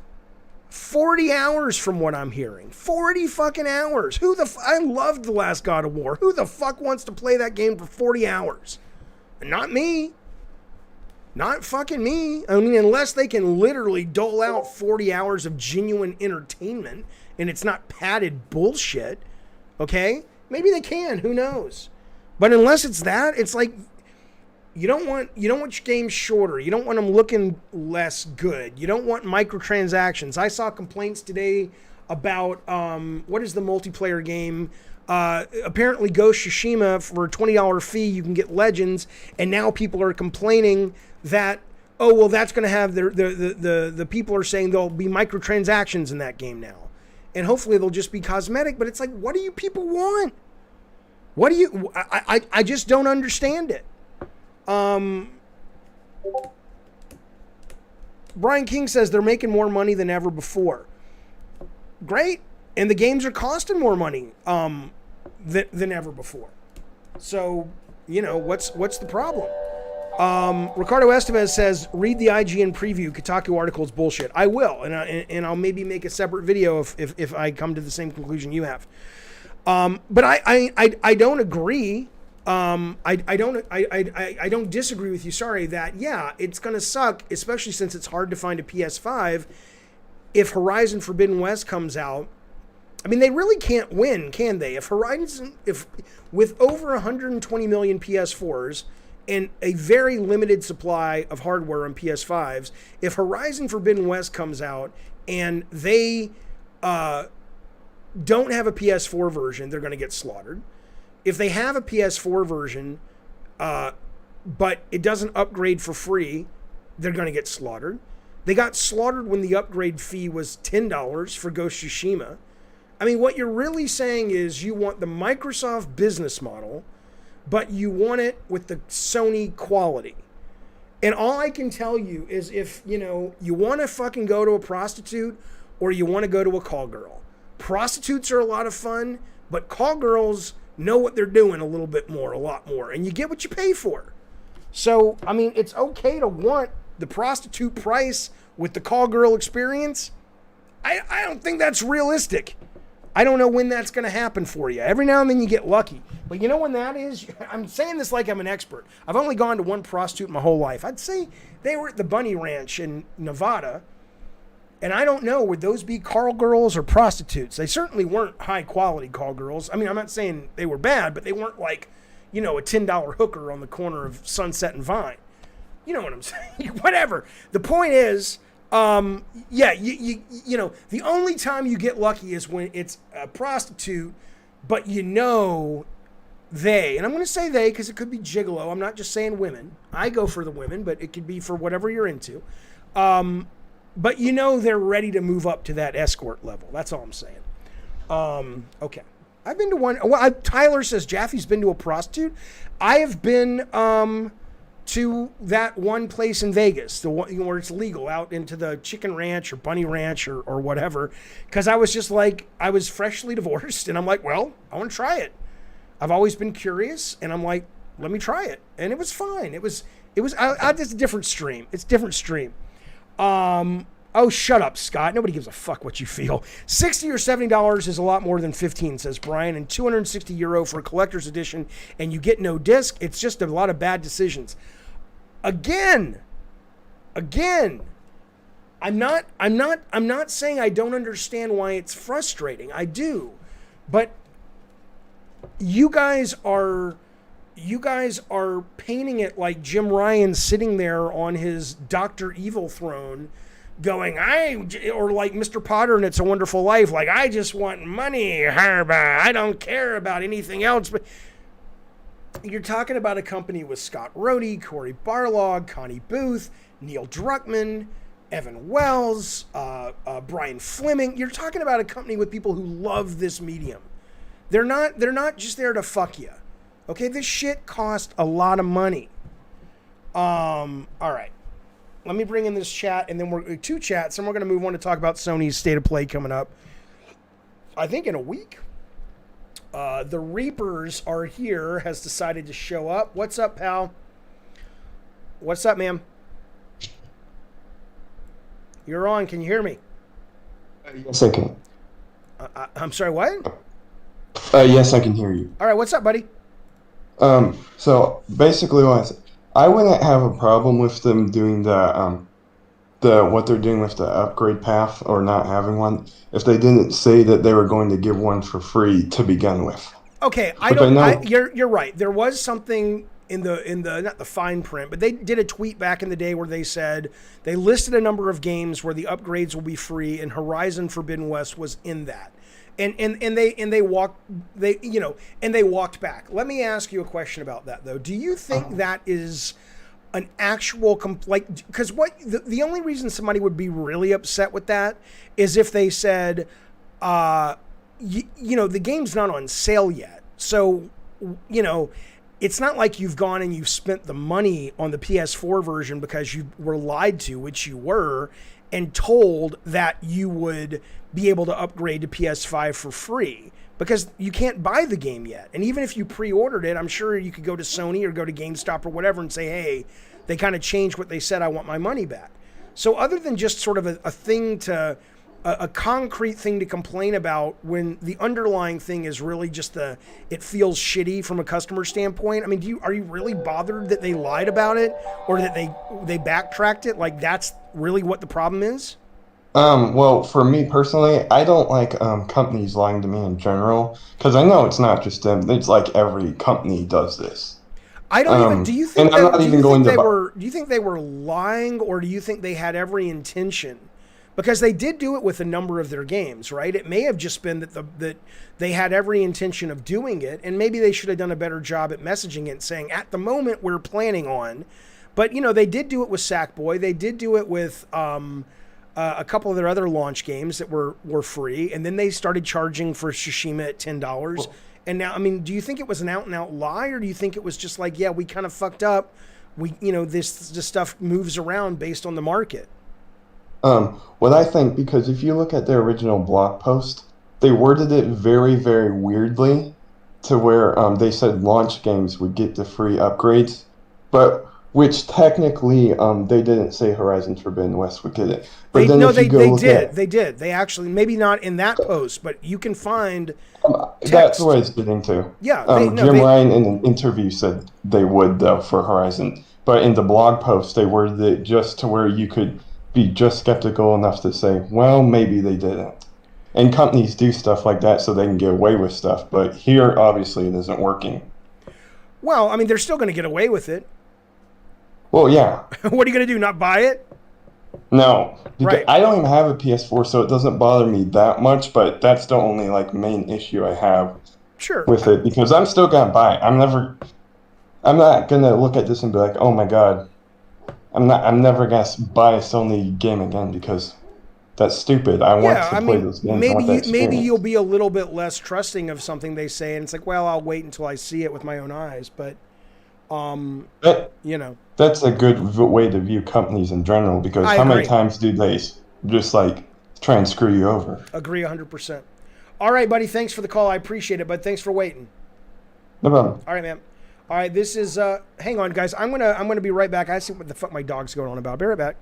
Speaker 1: 40 hours from what I'm hearing. 40 fucking hours. I loved the last God of War. Who the fuck wants to play that game for 40 hours? Not me. Not fucking me. I mean, unless they can literally dole out 40 hours of genuine entertainment and it's not padded bullshit, okay? Maybe they can, who knows? But unless it's that, it's like you don't want your games shorter. You don't want them looking less good. You don't want microtransactions. I saw complaints today about what is the multiplayer game? Apparently Ghost Tsushima, for a $20 fee you can get Legends, and now people are complaining that, oh well, that's going to have the people are saying there'll be microtransactions in that game now, and hopefully they'll just be cosmetic. But it's like, what do you people want? What do you? I just don't understand it. Brian King says they're making more money than ever before. Great, and the games are costing more money than ever before. So you know what's the problem? Ricardo Estevez says, read the IGN preview. Kotaku article is bullshit. I will, and I'll maybe make a separate video if I come to the same conclusion you have. But I don't agree. I don't disagree with you. Sorry, that yeah, it's gonna suck, especially since it's hard to find a PS5. If Horizon Forbidden West comes out, I mean, they really can't win, can they? If with over 120 million PS4s and a very limited supply of hardware on PS5s, if Horizon Forbidden West comes out and they don't have a PS4 version, they're going to get slaughtered. If they have a PS4 version, but it doesn't upgrade for free, they're going to get slaughtered. They got slaughtered when the upgrade fee was $10 for Ghost of Tsushima. I mean, what you're really saying is you want the Microsoft business model, but you want it with the Sony quality. And all I can tell you is if, you want to fucking go to a prostitute or you want to go to a call girl. Prostitutes are a lot of fun, but call girls know what they're doing a lot more. And you get what you pay for. So, I mean, it's okay to want the prostitute price with the call girl experience. I don't think that's realistic. I don't know when that's going to happen for you. Every now and then you get lucky. But you know when that is? I'm saying this like I'm an expert. I've only gone to one prostitute my whole life. I'd say they were at the Bunny Ranch in Nevada. And I don't know, would those be call girls or prostitutes? They certainly weren't high-quality call girls. I mean, I'm not saying they were bad, but they weren't like, a $10 hooker on the corner of Sunset and Vine. You know what I'm saying? Whatever. The point is, the only time you get lucky is when it's a prostitute, but and I'm going to say they because it could be gigolo. I'm not just saying women. I go for the women, but it could be for whatever you're into. But they're ready to move up to that escort level. That's all I'm saying. Okay. I've been to one. Well, Tyler says Jaffe's been to a prostitute. I have been to that one place in Vegas, the one where it's legal, out into the Chicken Ranch or Bunny Ranch or whatever. Because I was just like, I was freshly divorced, and I'm like, well, I want to try it. I've always been curious, and I'm like, let me try it, and it was fine. It's a different stream. It's a different stream. Oh, shut up, Scott. Nobody gives a fuck what you feel. $60 or $70 is a lot more than 15, says Brian, and €260 for a collector's edition, and you get no disc. It's just a lot of bad decisions. Again, I'm not saying I don't understand why it's frustrating. I do. But you guys are painting it like Jim Ryan sitting there on his Dr. Evil throne going, or like Mr. Potter in It's a Wonderful Life, like, I just want money, Harba. I don't care about anything else. But you're talking about a company with Scott Rohde, Corey Barlog, Connie Booth, Neil Druckmann, Evan Wells, Brian Fleming. You're talking about a company with people who love this medium. They're not just there to fuck you. Okay, this shit cost a lot of money. All right. Let me bring in this chat, and then we're two chats, and we're going to move on to talk about Sony's State of Play coming up. I think in a week. The Reapers are here, has decided to show up. What's up, pal? What's up, ma'am? You're on. Can you hear me?
Speaker 4: Yes, I can.
Speaker 1: I'm sorry, what?
Speaker 4: Yes, I can hear you.
Speaker 1: All right, what's up, buddy?
Speaker 4: So basically, I wouldn't have a problem with them doing the what they're doing with the upgrade path or not having one if they didn't say that they were going to give one for free to begin with.
Speaker 1: Okay, you're right. There was something in the not the fine print, but they did a tweet back in the day where they said they listed a number of games where the upgrades will be free, and Horizon Forbidden West was in that. And they walked back. Let me ask you a question about that though. Do you think that is an actual because the only reason somebody would be really upset with that is if they said, the game's not on sale yet, so it's not like you've gone and you've spent the money on the PS4 version because you were lied to, which you were, and told that you would be able to upgrade to PS5 for free because you can't buy the game yet. And even if you pre-ordered it, I'm sure you could go to Sony or go to GameStop or whatever and say, hey, they kind of changed what they said, I want my money back. So other than just sort of a thing to a concrete thing to complain about when the underlying thing is really just it feels shitty from a customer standpoint? I mean, are you really bothered that they lied about it or that they backtracked it? Like, that's really what the problem is?
Speaker 4: Well, for me personally, I don't like companies lying to me in general, because I know it's not just them. It's like every company does this.
Speaker 1: I don't even. Do you think?
Speaker 4: And I'm not even going to.
Speaker 1: Do you think they were lying, or do you think they had every intention? Because they did do it with a number of their games, right? It may have just been that they had every intention of doing it, and maybe they should have done a better job at messaging it, and saying at the moment we're planning on. But they did do it with Sackboy. They did do it with a couple of their other launch games that were free, and then they started charging for Tsushima at $10. And now, I mean, do you think it was an out-and-out lie, or do you think it was just like, yeah, we kind of fucked up? This stuff moves around based on the market.
Speaker 4: What I think, because if you look at their original blog post, they worded it very, very weirdly to where they said launch games would get the free upgrades, but which technically they didn't say Horizon Forbidden West would get it. But
Speaker 1: They did. They actually, maybe not in that post, but you can find text.
Speaker 4: That's what it's getting to.
Speaker 1: Yeah.
Speaker 4: Jim Ryan in an interview said they would, though, for Horizon. But in the blog post, they worded it just to where you could be just skeptical enough to say, well, maybe they didn't. And companies do stuff like that so they can get away with stuff. But here, obviously, it isn't working.
Speaker 1: Well, I mean, they're still going to get away with it.
Speaker 4: Well, yeah.
Speaker 1: What are you going to do, not buy it?
Speaker 4: No.
Speaker 1: Right.
Speaker 4: I don't even have a PS4, so it doesn't bother me that much, but that's the only main issue I have with it, because I'm still going to buy it. I'm not going to look at this and be like, oh my god, I'm never going to buy a Sony game again, because that's stupid. I want to play those games.
Speaker 1: Maybe you'll be a little bit less trusting of something they say, and it's like, well, I'll wait until I see it with my own eyes, but
Speaker 4: that's a good way to view companies in general, because how many times do they just try and screw you over?
Speaker 1: Agree 100%. All right, buddy. Thanks for the call. I appreciate it, but thanks for waiting.
Speaker 4: No problem.
Speaker 1: All right, man. All right, this is hang on, guys. I'm gonna be right back. I see what the fuck my dog's going on about. Be right back.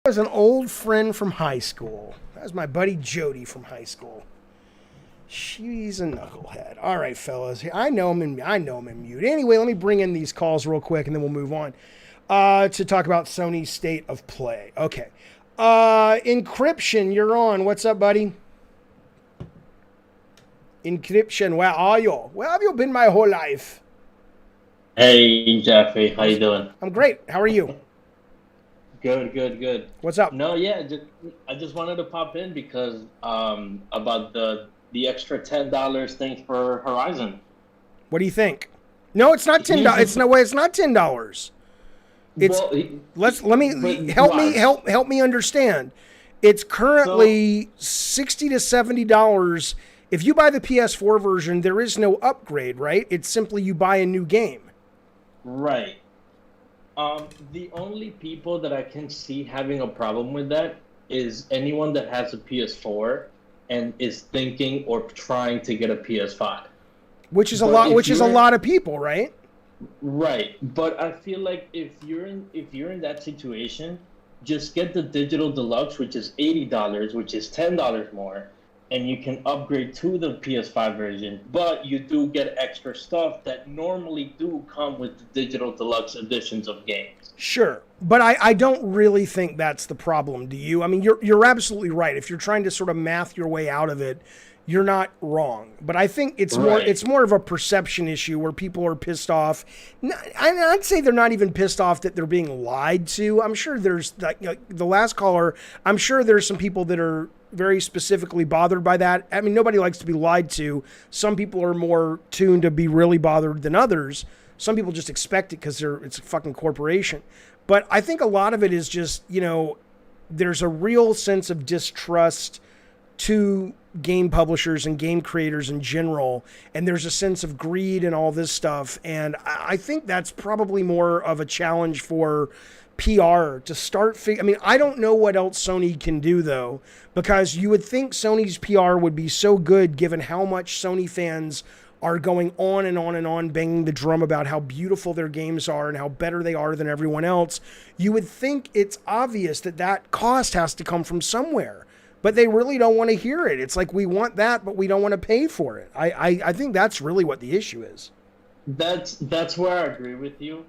Speaker 1: Was an old friend from high school. That was my buddy Jody from high school. She's a knucklehead. All right, fellas. I know him in mute. Anyway, let me bring in these calls real quick, and then we'll move on to talk about Sony's state of play. Okay. Encryption, you're on. What's up, buddy? Encryption, where are you? Where have you been my whole life?
Speaker 5: Hey, Jeffrey. How you doing?
Speaker 1: I'm great. How are you?
Speaker 5: Good.
Speaker 1: What's up?
Speaker 5: No, yeah, I just wanted to pop in because about the extra $10 thing for Horizon.
Speaker 1: What do you think? No, it's not $10. It's no way. It's not $10. It's help me understand. It's currently $60 to $70. If you buy the PS4 version, there is no upgrade, right? It's simply you buy a new game.
Speaker 5: Right. The only people that I can see having a problem with that is anyone that has a PS4 and is thinking or trying to get a PS5.
Speaker 1: Which is a
Speaker 5: But
Speaker 1: lot.
Speaker 5: if
Speaker 1: Which is a
Speaker 5: you're-
Speaker 1: lot of people, right?
Speaker 5: Right, but I feel like if you're in that situation, just get the digital deluxe, which is $80, which is $10 more, and you can upgrade to the PS5 version. But you do get extra stuff that normally do come with the digital deluxe editions of games.
Speaker 1: Sure, but I don't really think that's the problem. Do you? I mean, you're absolutely right. If you're trying to sort of math your way out of it, you're not wrong. But I think it's
Speaker 5: Right.
Speaker 1: more of a perception issue where people are pissed off. I'd say they're not even pissed off that they're being lied to. I'm sure there's like the last caller. I'm sure there's some people that are very specifically bothered by that. I mean, nobody likes to be lied to. Some people are more tuned to be really bothered than others. Some people just expect it because it's a fucking corporation. But I think a lot of it is just, there's a real sense of distrust to game publishers and game creators in general. And there's a sense of greed and all this stuff. And I think that's probably more of a challenge for PR to start. I mean, I don't know what else Sony can do, though, because you would think Sony's PR would be so good given how much Sony fans are going on and on and on banging the drum about how beautiful their games are and how better they are than everyone else. You would think it's obvious that that cost has to come from somewhere, but they really don't want to hear it. It's like, we want that, but we don't want to pay for it. I think that's really what the issue is.
Speaker 5: That's where I agree with you.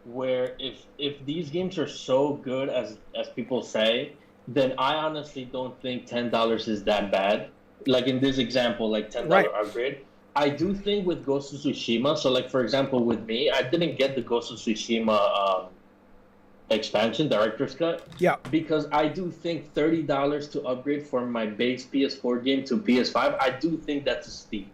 Speaker 5: Where if these games are so good as people say, then I honestly don't think $10 is that bad. Like in this example, like $10
Speaker 1: Right.
Speaker 5: upgrade. I do think with Ghost of Tsushima, so like for example with me, I didn't get the Ghost of Tsushima expansion, director's cut.
Speaker 1: Yeah.
Speaker 5: Because I do think $30 to upgrade from my base PS4 game to PS5, I do think that's a steep.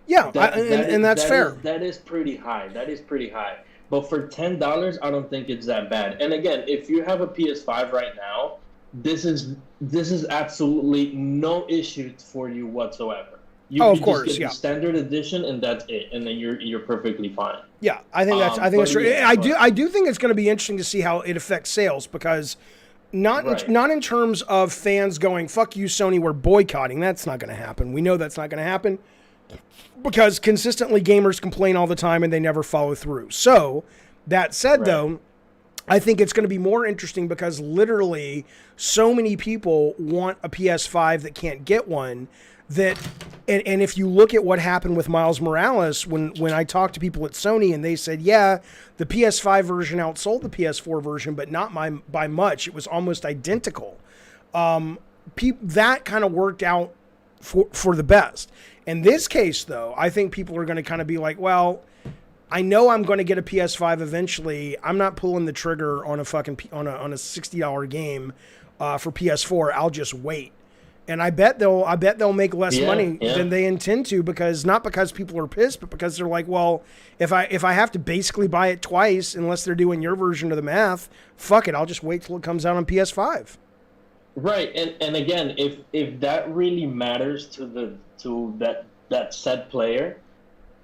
Speaker 1: Yeah, and that's fair.
Speaker 5: That is pretty high. That is pretty high. But for $10, I don't think it's that bad. And again, if you have a PS5 right now, this is absolutely no issue for you whatsoever. You
Speaker 1: Of
Speaker 5: can
Speaker 1: course,
Speaker 5: just get
Speaker 1: yeah.
Speaker 5: the standard edition, and that's it, and then you're perfectly fine.
Speaker 1: Yeah, I think that's true.
Speaker 5: Yeah,
Speaker 1: I do think it's going to be interesting to see how it affects sales, because not in terms of fans going, "Fuck you, Sony, we're boycotting." That's not going to happen. We know that's not going to happen because consistently gamers complain all the time and they never follow through. So that said, though, I think it's going to be more interesting because literally so many people want a PS5 that can't get one. And if you look at what happened with Miles Morales, when I talked to people at Sony and they said, yeah, the PS5 version outsold the PS4 version, but not by much. It was almost identical. That kind of worked out for the best. In this case, though, I think people are going to kind of be like, well, I know I'm going to get a PS5 eventually. I'm not pulling the trigger on a fucking on a $60 game for PS4. I'll just wait. And I bet they'll make less money than they intend to, because not because people are pissed, but because they're like, well, if I have to basically buy it twice, unless they're doing your version of the math, fuck it, I'll just wait till it comes out on PS5.
Speaker 5: Right, and again, if that really matters to that said player,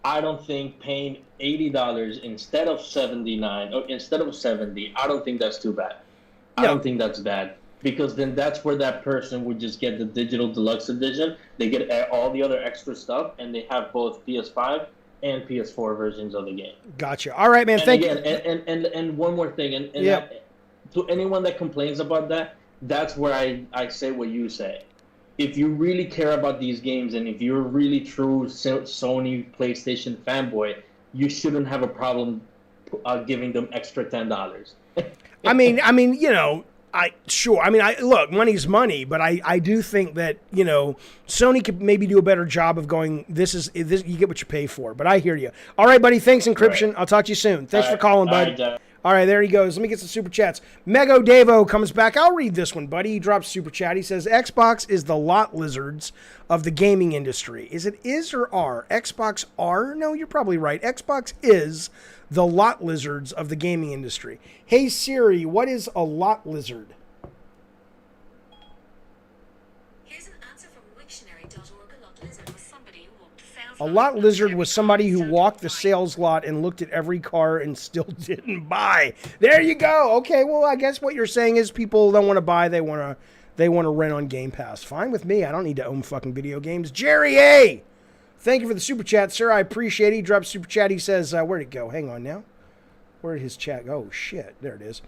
Speaker 5: I don't think paying $80 instead of $79 or instead of $70, I don't think that's too bad. I don't think that's bad. Because then that's where that person would just get the digital deluxe edition. They get all the other extra stuff, and they have both PS5 and PS4 versions of the game.
Speaker 1: Gotcha. All right, man. Thank you.
Speaker 5: And one more thing, and to anyone that complains about that, that's where I say what you say. If you really care about these games, and if you're a really true Sony PlayStation fanboy, you shouldn't have a problem giving them extra $10.
Speaker 1: I mean, you know. Look, money's money, but I do think that, you know, Sony could maybe do a better job of going, this you get what you pay for. But I hear you. All right, buddy. Thanks, Encryption. I'll talk to you soon. Thanks for calling, bud. All right, there he goes. Let me get some super chats. Mego Davo comes back. I'll read this one, buddy. He drops super chat. He says, Xbox is the lot lizards of the gaming industry. Is it is or are? Xbox are? No, you're probably right. Xbox is the lot lizards of the gaming industry. Hey, Siri, what is a lot lizard?
Speaker 6: Here's an answer from Wiktionary.org. A lot lizard was somebody who walked
Speaker 1: A lot lizard was somebody who walked the sales lot and looked at every car and still didn't buy. There you go. Okay, well, I guess what you're saying is people don't want to buy, they want to rent on Game Pass. Fine with me. I don't need to own fucking video games. Jerry A, thank you for the super chat, sir. I appreciate it. He dropped super chat. He says, where'd it go? Hang on now. Where did his chat go? Oh, shit. There it is.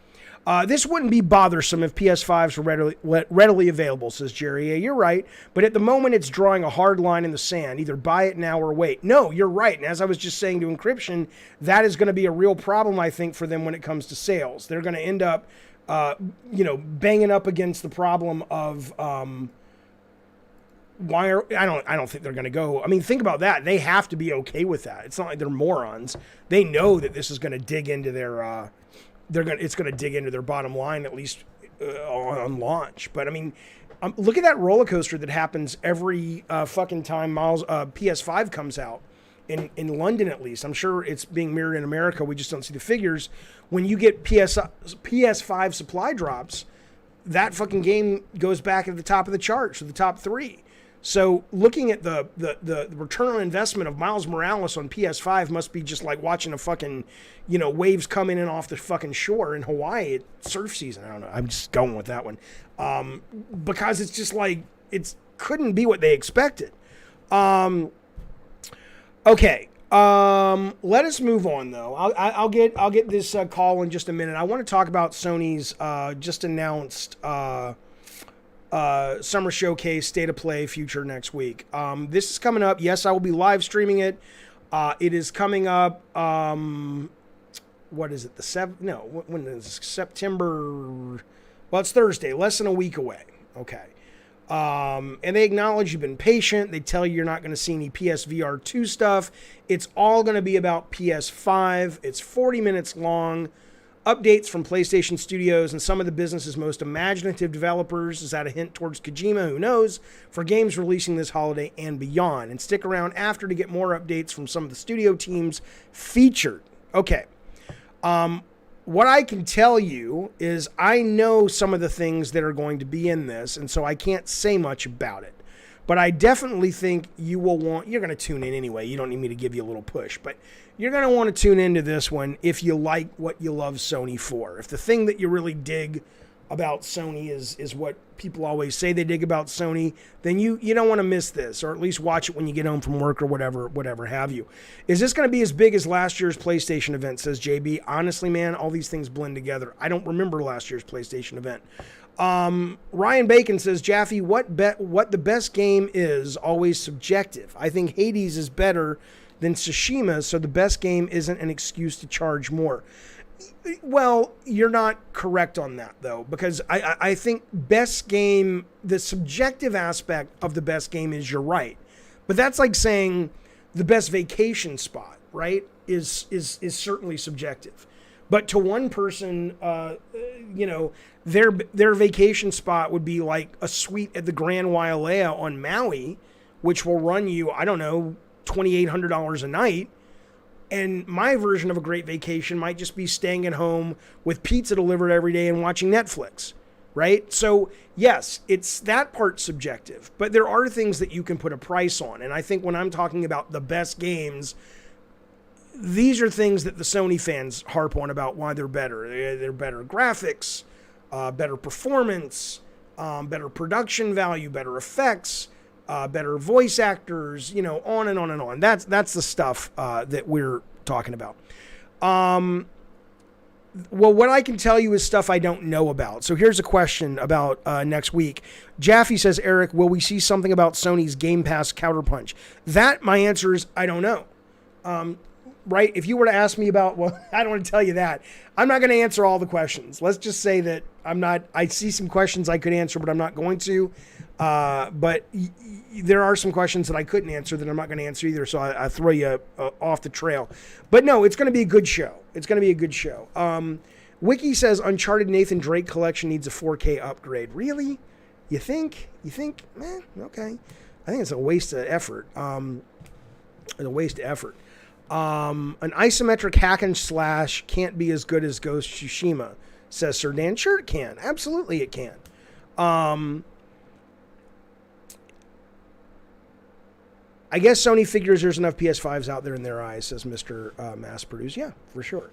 Speaker 1: This wouldn't be bothersome if PS5s were readily available, says Jerry. Yeah, you're right. But at the moment, it's drawing a hard line in the sand. Either buy it now or wait. No, you're right. And as I was just saying to Encryption, that is going to be a real problem, I think, for them when it comes to sales. They're going to end up, banging up against the problem of I don't think they're going to go. I mean, think about that. They have to be okay with that. It's not like they're morons. They know that this is going to dig into their it's going to dig into their bottom line, at least on launch. But I mean, look at that roller coaster that happens every fucking time PS5 comes out in London, at least. I'm sure it's being mirrored in America. We just don't see the figures. When you get PS5 supply drops, that fucking game goes back at the top of the charts, to the top 3. So looking at the return on investment of Miles Morales on PS5 must be just like watching a fucking, waves coming in off the fucking shore in Hawaii at surf season. I don't know. I'm just going with that one. Because it's just like, it couldn't be what they expected. Okay. Let us move on though. I'll get this call in just a minute. I want to talk about Sony's just announced Summer Showcase State of Play future next week. This is coming up. Yes, I will be live streaming it. It is coming up. What is it? When is it? September? Well, it's Thursday. Less than a week away. Okay. And they acknowledge you've been patient. They tell you you're not going to see any PSVR 2 stuff. It's all going to be about PS5. It's 40 minutes long. Updates from PlayStation Studios and some of the business's most imaginative developers. Is that a hint towards Kojima? Who knows? For games releasing this holiday and beyond. And stick around after to get more updates from some of the studio teams featured. Okay. What I can tell you is I know some of the things that are going to be in this, and so I can't say much about it. But I definitely think you're going to tune in anyway. You don't need me to give you a little push, but you're going to want to tune into this one if you like what you love Sony for. If the thing that you really dig about Sony is what people always say they dig about Sony, then you don't want to miss this, or at least watch it when you get home from work or whatever have you. Is this going to be as big as last year's PlayStation event, says JB? Honestly, man, all these things blend together. I don't remember last year's PlayStation event. Ryan Bacon says, Jaffe, what the best game is always subjective. I think Hades is better than Tsushima, so the best game isn't an excuse to charge more. Well, you're not correct on that, though, because I think best game, the subjective aspect of the best game is you're right. But that's like saying the best vacation spot, right, is certainly subjective. But to one person, their vacation spot would be like a suite at the Grand Wailea on Maui, which will run you, I don't know, $2,800 a night. And my version of a great vacation might just be staying at home with pizza delivered every day and watching Netflix, right? So yes, it's that part subjective, but there are things that you can put a price on. And I think when I'm talking about the best games, these are things that the Sony fans harp on about why they're better. They're better graphics, better performance, better production value, better effects, better voice actors, on and on and on. That's the stuff that we're talking about. Well, what I can tell you is stuff I don't know about. So here's a question about next week. Jaffe says, Eric, will we see something about Sony's Game Pass counterpunch? That, my answer is, I don't know. Right? If you were to ask me about, well, I don't want to tell you that. I'm not going to answer all the questions. Let's just say that I see some questions I could answer, but I'm not going to. But there are some questions that I couldn't answer that I'm not going to answer either, so I throw you off the trail. But no, it's going to be a good show. It's going to be a good show. Wiki says Uncharted Nathan Drake collection needs a 4K upgrade. Really? You think? Okay. I think it's a waste of effort. An isometric hack and slash can't be as good as Ghost Tsushima, says Sir Dan. Sure it can. Absolutely it can. I guess Sony figures there's enough PS5s out there in their eyes, says Mr. Mass Produce. Yeah, for sure.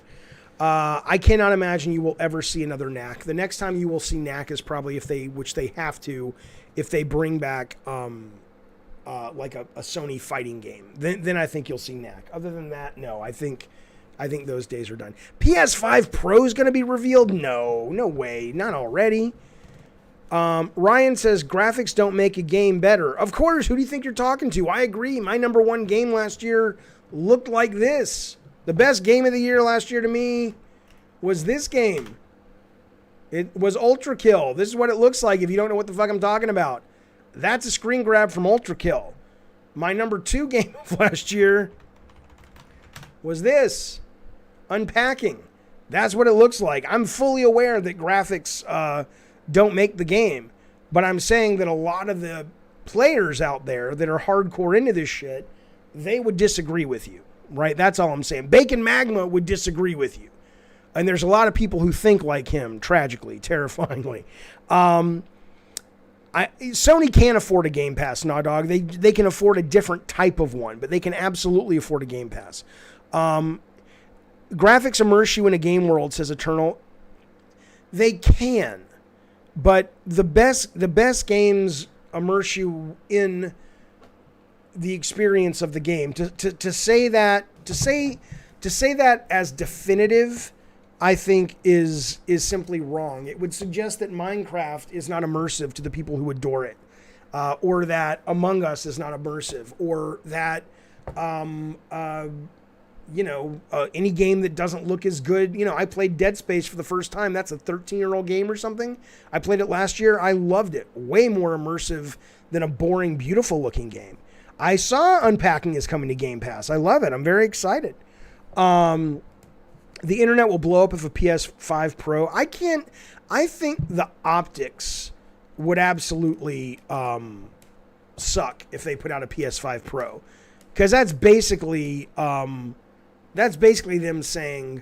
Speaker 1: I cannot imagine you will ever see another knack. The next time you will see knack is probably which they have to, if they bring back like a Sony fighting game. Then I think you'll see knack. Other than that, no. I think those days are done. PS5 Pro is going to be revealed? No way. Not already. Ryan says graphics don't make a game better. Of course. Who do you think you're talking to? I agree. My number one game last year looked like this. The best game of the year last year to me was this game. It was Ultra Kill. This is what it looks like if you don't know what the fuck I'm talking about. That's a screen grab from Ultra Kill. My number 2 game of last year was this. Unpacking. That's what it looks like. I'm fully aware that graphics don't make the game. But I'm saying that a lot of the players out there that are hardcore into this shit, they would disagree with you. Right? That's all I'm saying. Bacon Magma would disagree with you. And there's a lot of people who think like him, tragically, terrifyingly. Sony can't afford a Game Pass, nah, dog. They can afford a different type of one, but they can absolutely afford a Game Pass. Graphics immerse you in a game world, says Eternal. They can, but the best games immerse you in the experience of the game. To say that as definitive, I think is simply wrong. It would suggest that Minecraft is not immersive to the people who adore it, or that Among Us is not immersive, or that any game that doesn't look as good. I played Dead Space for the first time. That's a 13-year-old game or something. I played it last year. I loved it. Way more immersive than a boring, beautiful-looking game. I saw Unpacking is coming to Game Pass. I love it. I'm very excited. The internet will blow up if a PS5 Pro. I think the optics would absolutely suck if they put out a PS5 Pro. Because that's basically them saying,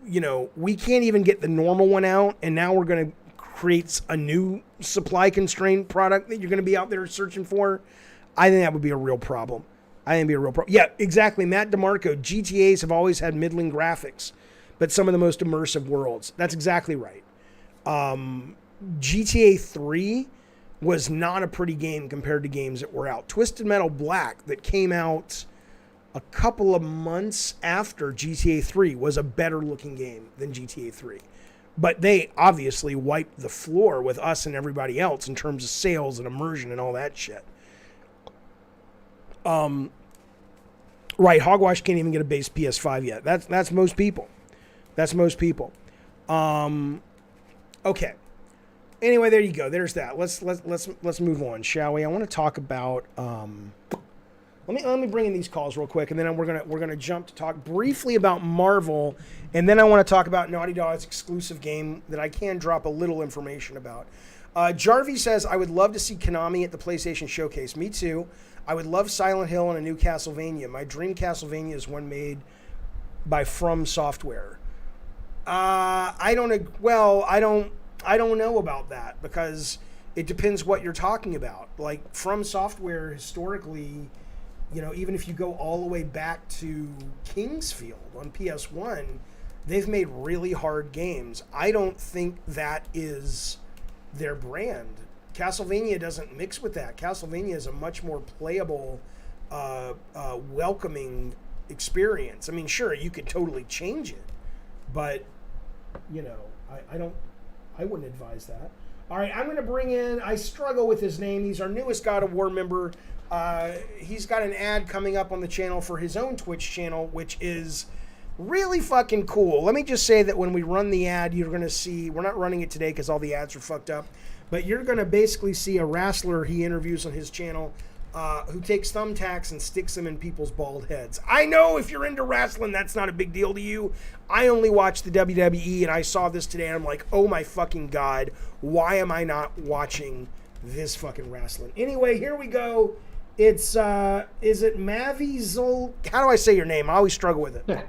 Speaker 1: we can't even get the normal one out, and now we're going to create a new supply constrained product that you're going to be out there searching for. I think that would be a real problem. Yeah, exactly. Matt DeMarco, GTAs have always had middling graphics, but some of the most immersive worlds. That's exactly right. GTA 3 was not a pretty game compared to games that were out. Twisted Metal Black, that came out a couple of months after GTA 3, was a better looking game than GTA 3. But they obviously wiped the floor with us and everybody else in terms of sales and immersion and all that shit. Right, Hogwash can't even get a base PS5 yet. That's most people. Okay. Anyway, there you go. There's that. Let's move on, shall we? I want to talk about. Let me bring in these calls real quick, and then we're gonna jump to talk briefly about Marvel, and then I want to talk about Naughty Dog's exclusive game that I can drop a little information about. Jarvey says, I would love to see Konami at the PlayStation Showcase. Me too. I would love Silent Hill and a new Castlevania. My dream Castlevania is one made by From Software. I don't know about that, because it depends what you're talking about. Like, From Software historically, even if you go all the way back to Kingsfield on PS1, they've made really hard games. I don't think that is their brand. Castlevania doesn't mix with that. Castlevania is a much more playable, welcoming experience. I mean, sure, you could totally change it, but I wouldn't advise that. All right, I'm going to bring in, I struggle with his name. He's our newest God of War member. He's got an ad coming up on the channel for his own Twitch channel, which is really fucking cool. Let me just say that when we run the ad, you're going to see, we're not running it today because all the ads are fucked up, but you're going to basically see a wrestler he interviews on his channel who takes thumbtacks and sticks them in people's bald heads. I know if you're into wrestling, that's not a big deal to you. I only watch the WWE, and I saw this today, and I'm like, oh my fucking God, why am I not watching this fucking wrestling? Anyway, here we go. It's, is it MAVIZZLE? How do I say your name? I always struggle with it.
Speaker 6: Yeah.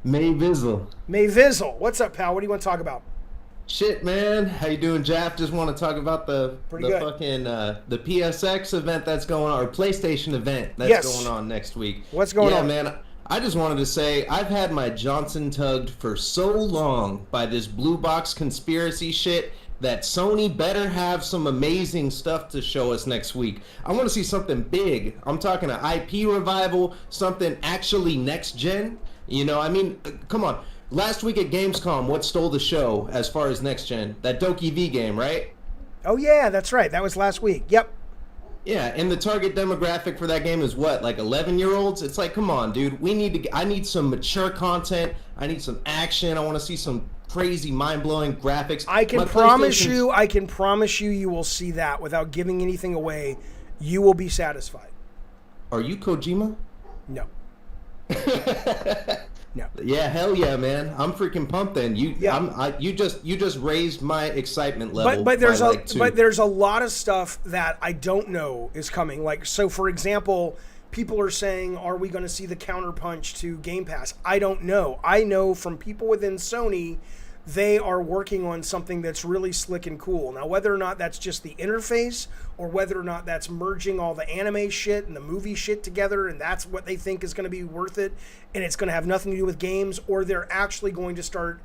Speaker 6: MAVIZZLE.
Speaker 1: MAVIZZLE. What's up, pal? What do you want to talk about?
Speaker 6: Shit, man. How you doing, Jeff? Just want to talk about the
Speaker 1: Pretty good.
Speaker 6: fucking the PSX event that's going on, or PlayStation event that's
Speaker 1: Yes.
Speaker 6: going on next week.
Speaker 1: What's going on?
Speaker 6: Yeah, man. I just wanted to say I've had my Johnson tugged for so long by this blue box conspiracy shit that Sony better have some amazing stuff to show us next week. I want to see something big. I'm talking an IP revival, something actually next gen. You know, I mean, come on. Last week at Gamescom, what stole the show as far as next gen? That Doki V game, right?
Speaker 1: Oh yeah, that's right. That was last week. Yep.
Speaker 6: Yeah, and the target demographic for that game is what, like 11-year-olds? It's like, come on, dude. I need some mature content. I need some action. I want to see some crazy, mind-blowing graphics.
Speaker 1: I can promise you, you will see that without giving anything away. You will be satisfied.
Speaker 6: Are you Kojima?
Speaker 1: No. No.
Speaker 6: Yeah, hell yeah, man. I'm freaking pumped. Then you just raised my excitement level.
Speaker 1: But there's a lot of stuff that I don't know is coming. Like, so for example, people are saying, are we going to see the counterpunch to Game Pass? I don't know. I know from people within Sony, they are working on something that's really slick and cool. Now, whether or not that's just the interface or whether or not that's merging all the anime shit and the movie shit together and that's what they think is going to be worth it and it's going to have nothing to do with games, or they're actually going to start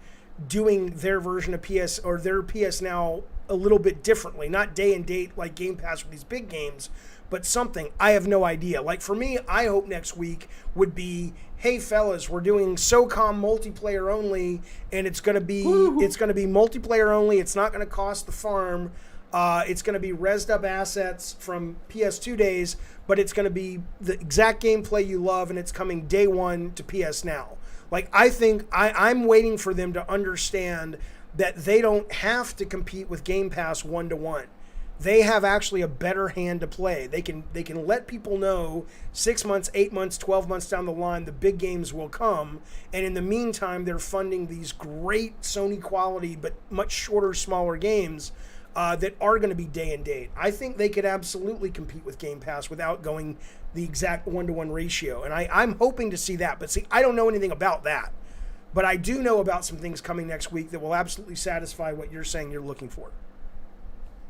Speaker 1: doing their version of PS or their PSNow a little bit differently, not day and date like Game Pass with these big games, but something. I have no idea. Like for me, I hope next week would be, hey fellas, we're doing Socom multiplayer only, and it's gonna be multiplayer only. It's not gonna cost the farm. It's gonna be rezzed up assets from PS2 days, but it's gonna be the exact gameplay you love, and it's coming day one to PSNow. Like I think I'm waiting for them to understand that they don't have to compete with Game Pass 1-to-1. They have actually a better hand to play. They can let people know 6 months, 8 months, 12 months down the line, the big games will come. And in the meantime, they're funding these great Sony quality, but much shorter, smaller games that are going to be day and date. I think they could absolutely compete with Game Pass without going the exact 1-to-1 ratio. And I'm hoping to see that. But see, I don't know anything about that. But I do know about some things coming next week that will absolutely satisfy what you're saying you're looking for.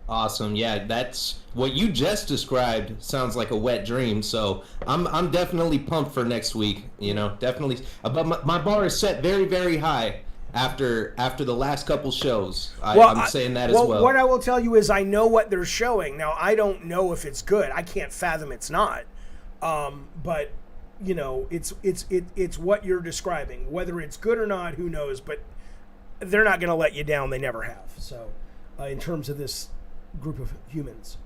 Speaker 6: Awesome. Yeah, that's what you just described. Sounds like a wet dream. So I'm definitely pumped for next week. You know, definitely. But my bar is set very, very high after the last couple shows. I'm saying that as well.
Speaker 1: What I will tell you is I know what they're showing. Now I don't know if it's good. I can't fathom it's not. But you know, it's what you're describing. Whether it's good or not, who knows? But they're not going to let you down. They never have. So, in terms of this group of humans.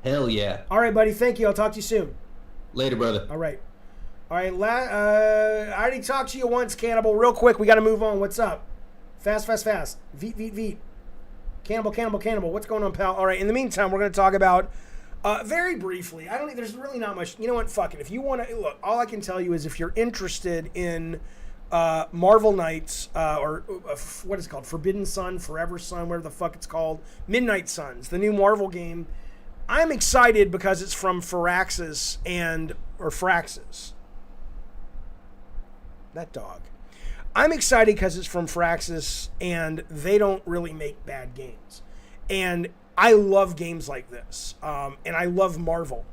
Speaker 6: Hell yeah.
Speaker 1: All right, buddy. Thank you. I'll talk to you soon.
Speaker 6: Later, brother.
Speaker 1: All right. I already talked to you once, Cannibal. Real quick, we got to move on. What's up? Fast. Veet. Cannibal. What's going on, pal? All right. In the meantime, we're going to talk about very briefly. There's really not much. You know what? Fuck it. If you want to look, all I can tell you is if you're interested in Marvel Knights, or what is it called? Forbidden Sun, Forever Sun, whatever the fuck it's called. Midnight Suns, the new Marvel game. I'm excited because it's from Firaxis or Firaxis. That dog. I'm excited because it's from Firaxis and they don't really make bad games. And I love games like this. And I love Marvel.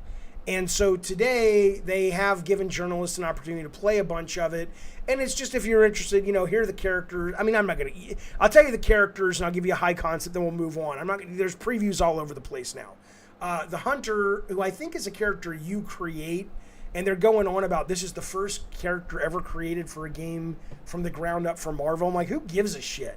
Speaker 1: And so today they have given journalists an opportunity to play a bunch of it. And it's just, if you're interested, you know, here are the characters. I mean, I'll tell you the characters and I'll give you a high concept, then we'll move on. There's previews all over the place now. The Hunter, who I think is a character you create, and they're going on about this is the first character ever created for a game from the ground up for Marvel. I'm like, who gives a shit?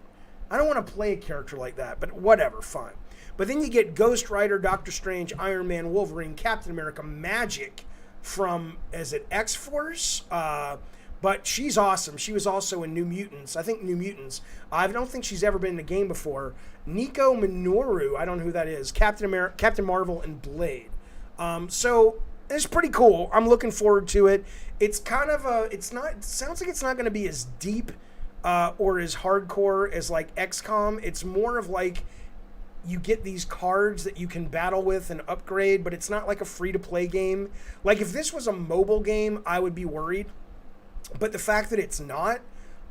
Speaker 1: I don't want to play a character like that, but whatever, fine. But then you get Ghost Rider, Doctor Strange, Iron Man, Wolverine, Captain America, Magic from, is it X-Force? But she's awesome. She was also in New Mutants. I think New Mutants. I don't think she's ever been in a game before. Nico Minoru, I don't know who that is. Captain Marvel, and Blade. So it's pretty cool. I'm looking forward to it. It's kind of it sounds like it's not going to be as deep or as hardcore as like XCOM. It's more of like you get these cards that you can battle with and upgrade, but it's not like a free-to-play game. Like if this was a mobile game, I would be worried. But the fact that it's not,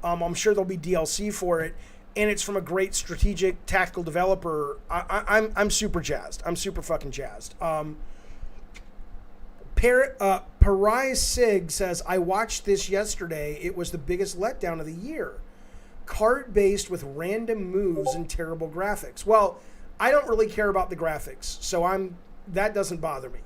Speaker 1: I'm sure there'll be DLC for it. and it's from a great strategic tactical developer, I'm super jazzed. I'm super fucking jazzed. Parai Sig says, I watched this yesterday. It was the biggest letdown of the year. Card-based with random moves and terrible graphics. Well, I don't really care about the graphics, so that doesn't bother me.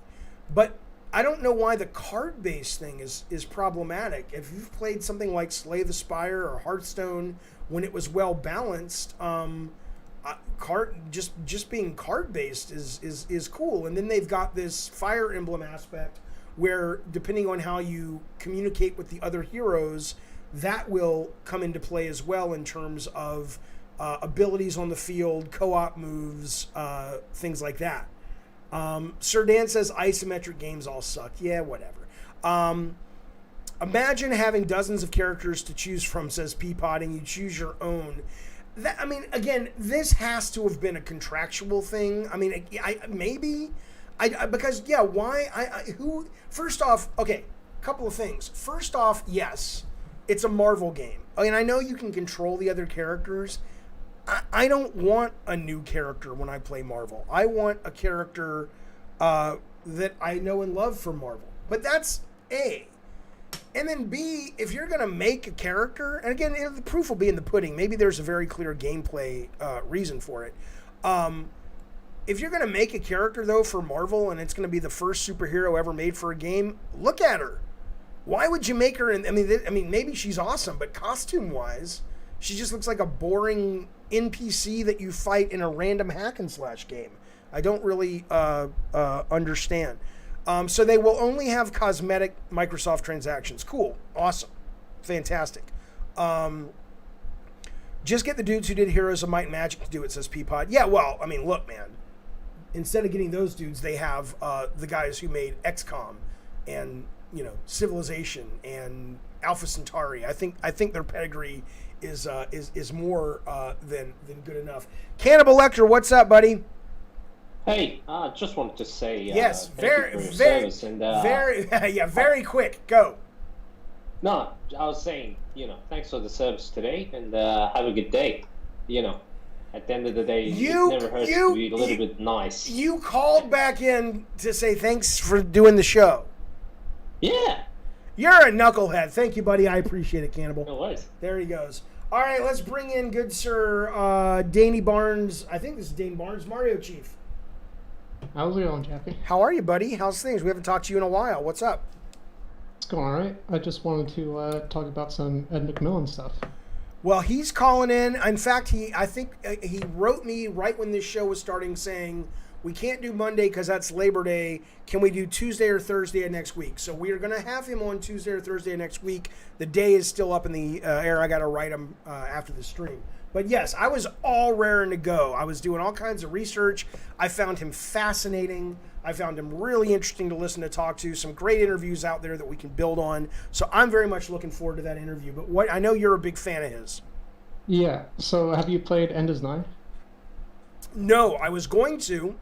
Speaker 1: But I don't know why the card-based thing is problematic. If you've played something like Slay the Spire or Hearthstone when it was well balanced, just being card-based is cool. And then they've got this Fire Emblem aspect where, depending on how you communicate with the other heroes, that will come into play as well in terms of abilities on the field, co-op moves, things like that. Sir Dan says isometric games all suck. Yeah, whatever. Imagine having dozens of characters to choose from, says Peapod, and you choose your own. I mean, again, this has to have been a contractual thing. I mean, because why? Who? First off, okay, couple of things. First off, yes, it's a Marvel game. I mean, I know you can control the other characters. I don't want a new character when I play Marvel. I want a character that I know and love from Marvel. But that's A. And then B, if you're going to make a character, and again, the proof will be in the pudding. Maybe there's a very clear gameplay reason for it. If you're going to make a character, though, for Marvel, and it's going to be the first superhero ever made for a game, look at her. Why would you make her? I mean, maybe she's awesome, but costume-wise, she just looks like a boring NPC that you fight in a random hack and slash game. I don't really understand. So they will only have cosmetic Microsoft transactions. Cool. Awesome. Fantastic. Just get the dudes who did Heroes of Might and Magic to do it, says Peapod. Yeah, well, I mean, look, man. Instead of getting those dudes, they have the guys who made XCOM and, Civilization and Alpha Centauri. I think their pedigree is more than good enough. Cannibal Lecter, what's up, buddy?
Speaker 3: Hey, just wanted to say
Speaker 1: yes,
Speaker 3: very
Speaker 1: very quick. Go.
Speaker 3: No, I was saying, thanks for the service today, and have a good day. At the end of the day, it never hurts to be a little bit nice.
Speaker 1: You called back in to say thanks for doing the show.
Speaker 3: Yeah.
Speaker 1: You're a knucklehead. Thank you, buddy. I appreciate it, Cannibal.
Speaker 3: No worries.
Speaker 1: There he goes. All right, let's bring in good sir Danny Barnes. I think this is Danny Barnes, MARIOCHIEF.
Speaker 7: How's it going, Jeffy?
Speaker 1: How are you, buddy? How's things? We haven't talked to you in a while. What's up?
Speaker 7: It's going all right. I just wanted to talk about some Ed McMillen stuff.
Speaker 1: Well, he's calling in. In fact, I think he wrote me right when this show was starting saying, we can't do Monday because that's Labor Day. Can we do Tuesday or Thursday of next week? So we are going to have him on Tuesday or Thursday of next week. The day is still up in the air. I got to write him after the stream. But yes, I was all raring to go. I was doing all kinds of research. I found him fascinating. I found him really interesting to listen to, talk to. Some great interviews out there that we can build on. So I'm very much looking forward to that interview. But I know you're a big fan of his.
Speaker 7: Yeah. So have you played End is Nigh?
Speaker 1: No, I was going to.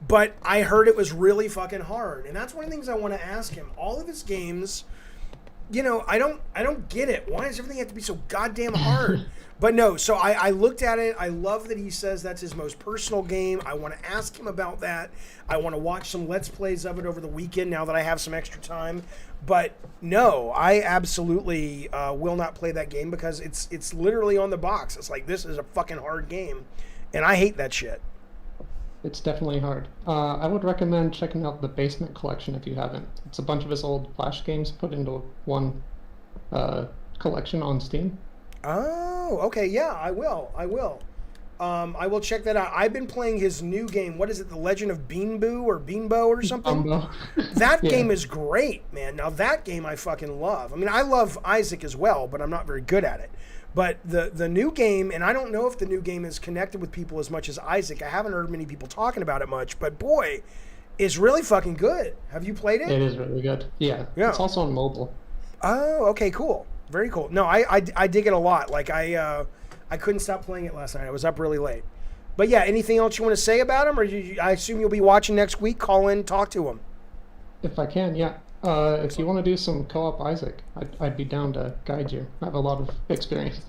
Speaker 1: But I heard it was really fucking hard. And that's one of the things I want to ask him. All of his games, I don't get it. Why does everything have to be so goddamn hard? But no, so I looked at it. I love that he says that's his most personal game. I want to ask him about that. I want to watch some Let's Plays of it over the weekend now that I have some extra time. But no, I absolutely will not play that game because it's literally on the box. It's like, this is a fucking hard game. And I hate that shit.
Speaker 7: It's definitely hard. I would recommend checking out the Basement Collection if you haven't. It's a bunch of his old Flash games put into one collection on Steam.
Speaker 1: Oh, okay, yeah, I will. I will check that out. I've been playing his new game. What is it, The Legend of Beanboo or Beanbo or something? That game is great, man. Now, that game I fucking love. I mean, I love Isaac as well, but I'm not very good at it. But the new game, and I don't know if the new game is connected with people as much as Isaac. I haven't heard many people talking about it much, but boy, it's really fucking good. Have you played it?
Speaker 7: It is really good. Yeah. It's also on mobile.
Speaker 1: Oh, okay, cool. Very cool. No, I dig it a lot. Like I couldn't stop playing it last night. I was up really late. But yeah, anything else you want to say about him, or I assume you'll be watching next week? Call in, talk to him.
Speaker 7: If I can, yeah. If you want to do some co-op Isaac, I'd be down to guide you. I have a lot of experience.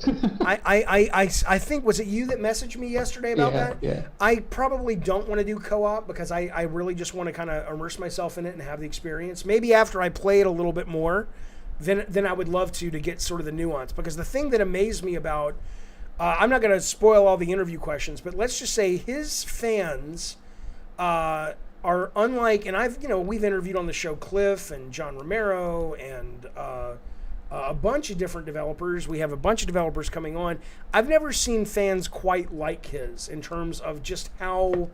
Speaker 1: I think, was it you that messaged me yesterday about that?
Speaker 7: Yeah.
Speaker 1: I probably don't want to do co-op because I really just want to kind of immerse myself in it and have the experience. Maybe after I play it a little bit more, then I would love to get sort of the nuance. Because the thing that amazed me about, I'm not going to spoil all the interview questions, but let's just say his fans are unlike, and we've interviewed on the show Cliff and John Romero and a bunch of different developers. We have a bunch of developers coming on. I've never seen fans quite like his in terms of just how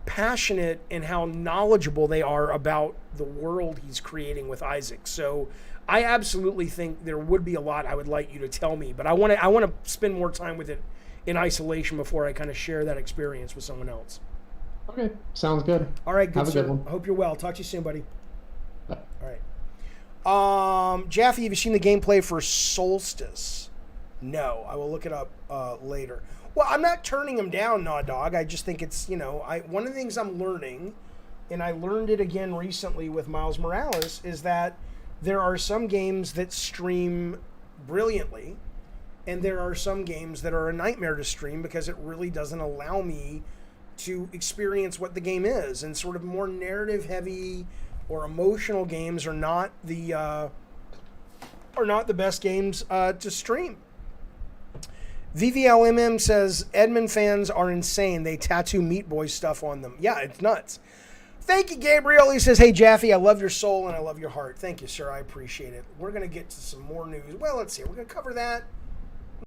Speaker 1: passionate and how knowledgeable they are about the world he's creating with Isaac. So I absolutely think there would be a lot I would like you to tell me, but I want to spend more time with it in isolation before I kind of share that experience with someone else.
Speaker 7: Okay, sounds good.
Speaker 1: All right, good
Speaker 7: Have a
Speaker 1: sir.
Speaker 7: good one.
Speaker 1: I hope you're well. Talk to you soon, buddy.
Speaker 7: Bye.
Speaker 1: All right. Jaffe, have you seen the gameplay for Solstice? No, I will look it up later. Well, I'm not turning him down, Naw Dog. I just think it's, one of the things I'm learning, and I learned it again recently with Miles Morales, is that there are some games that stream brilliantly, and there are some games that are a nightmare to stream because it really doesn't allow me to experience what the game is. And sort of more narrative heavy or emotional games are not the best games to stream. VVLMM says Edmund fans are insane. They tattoo Meat Boy stuff on them. Yeah, it's nuts. Thank you, Gabriel. He says, hey, Jaffe, I love your soul and I love your heart. Thank you, sir. I appreciate it. We're going to get to some more news. Well, let's see. We're going to cover that.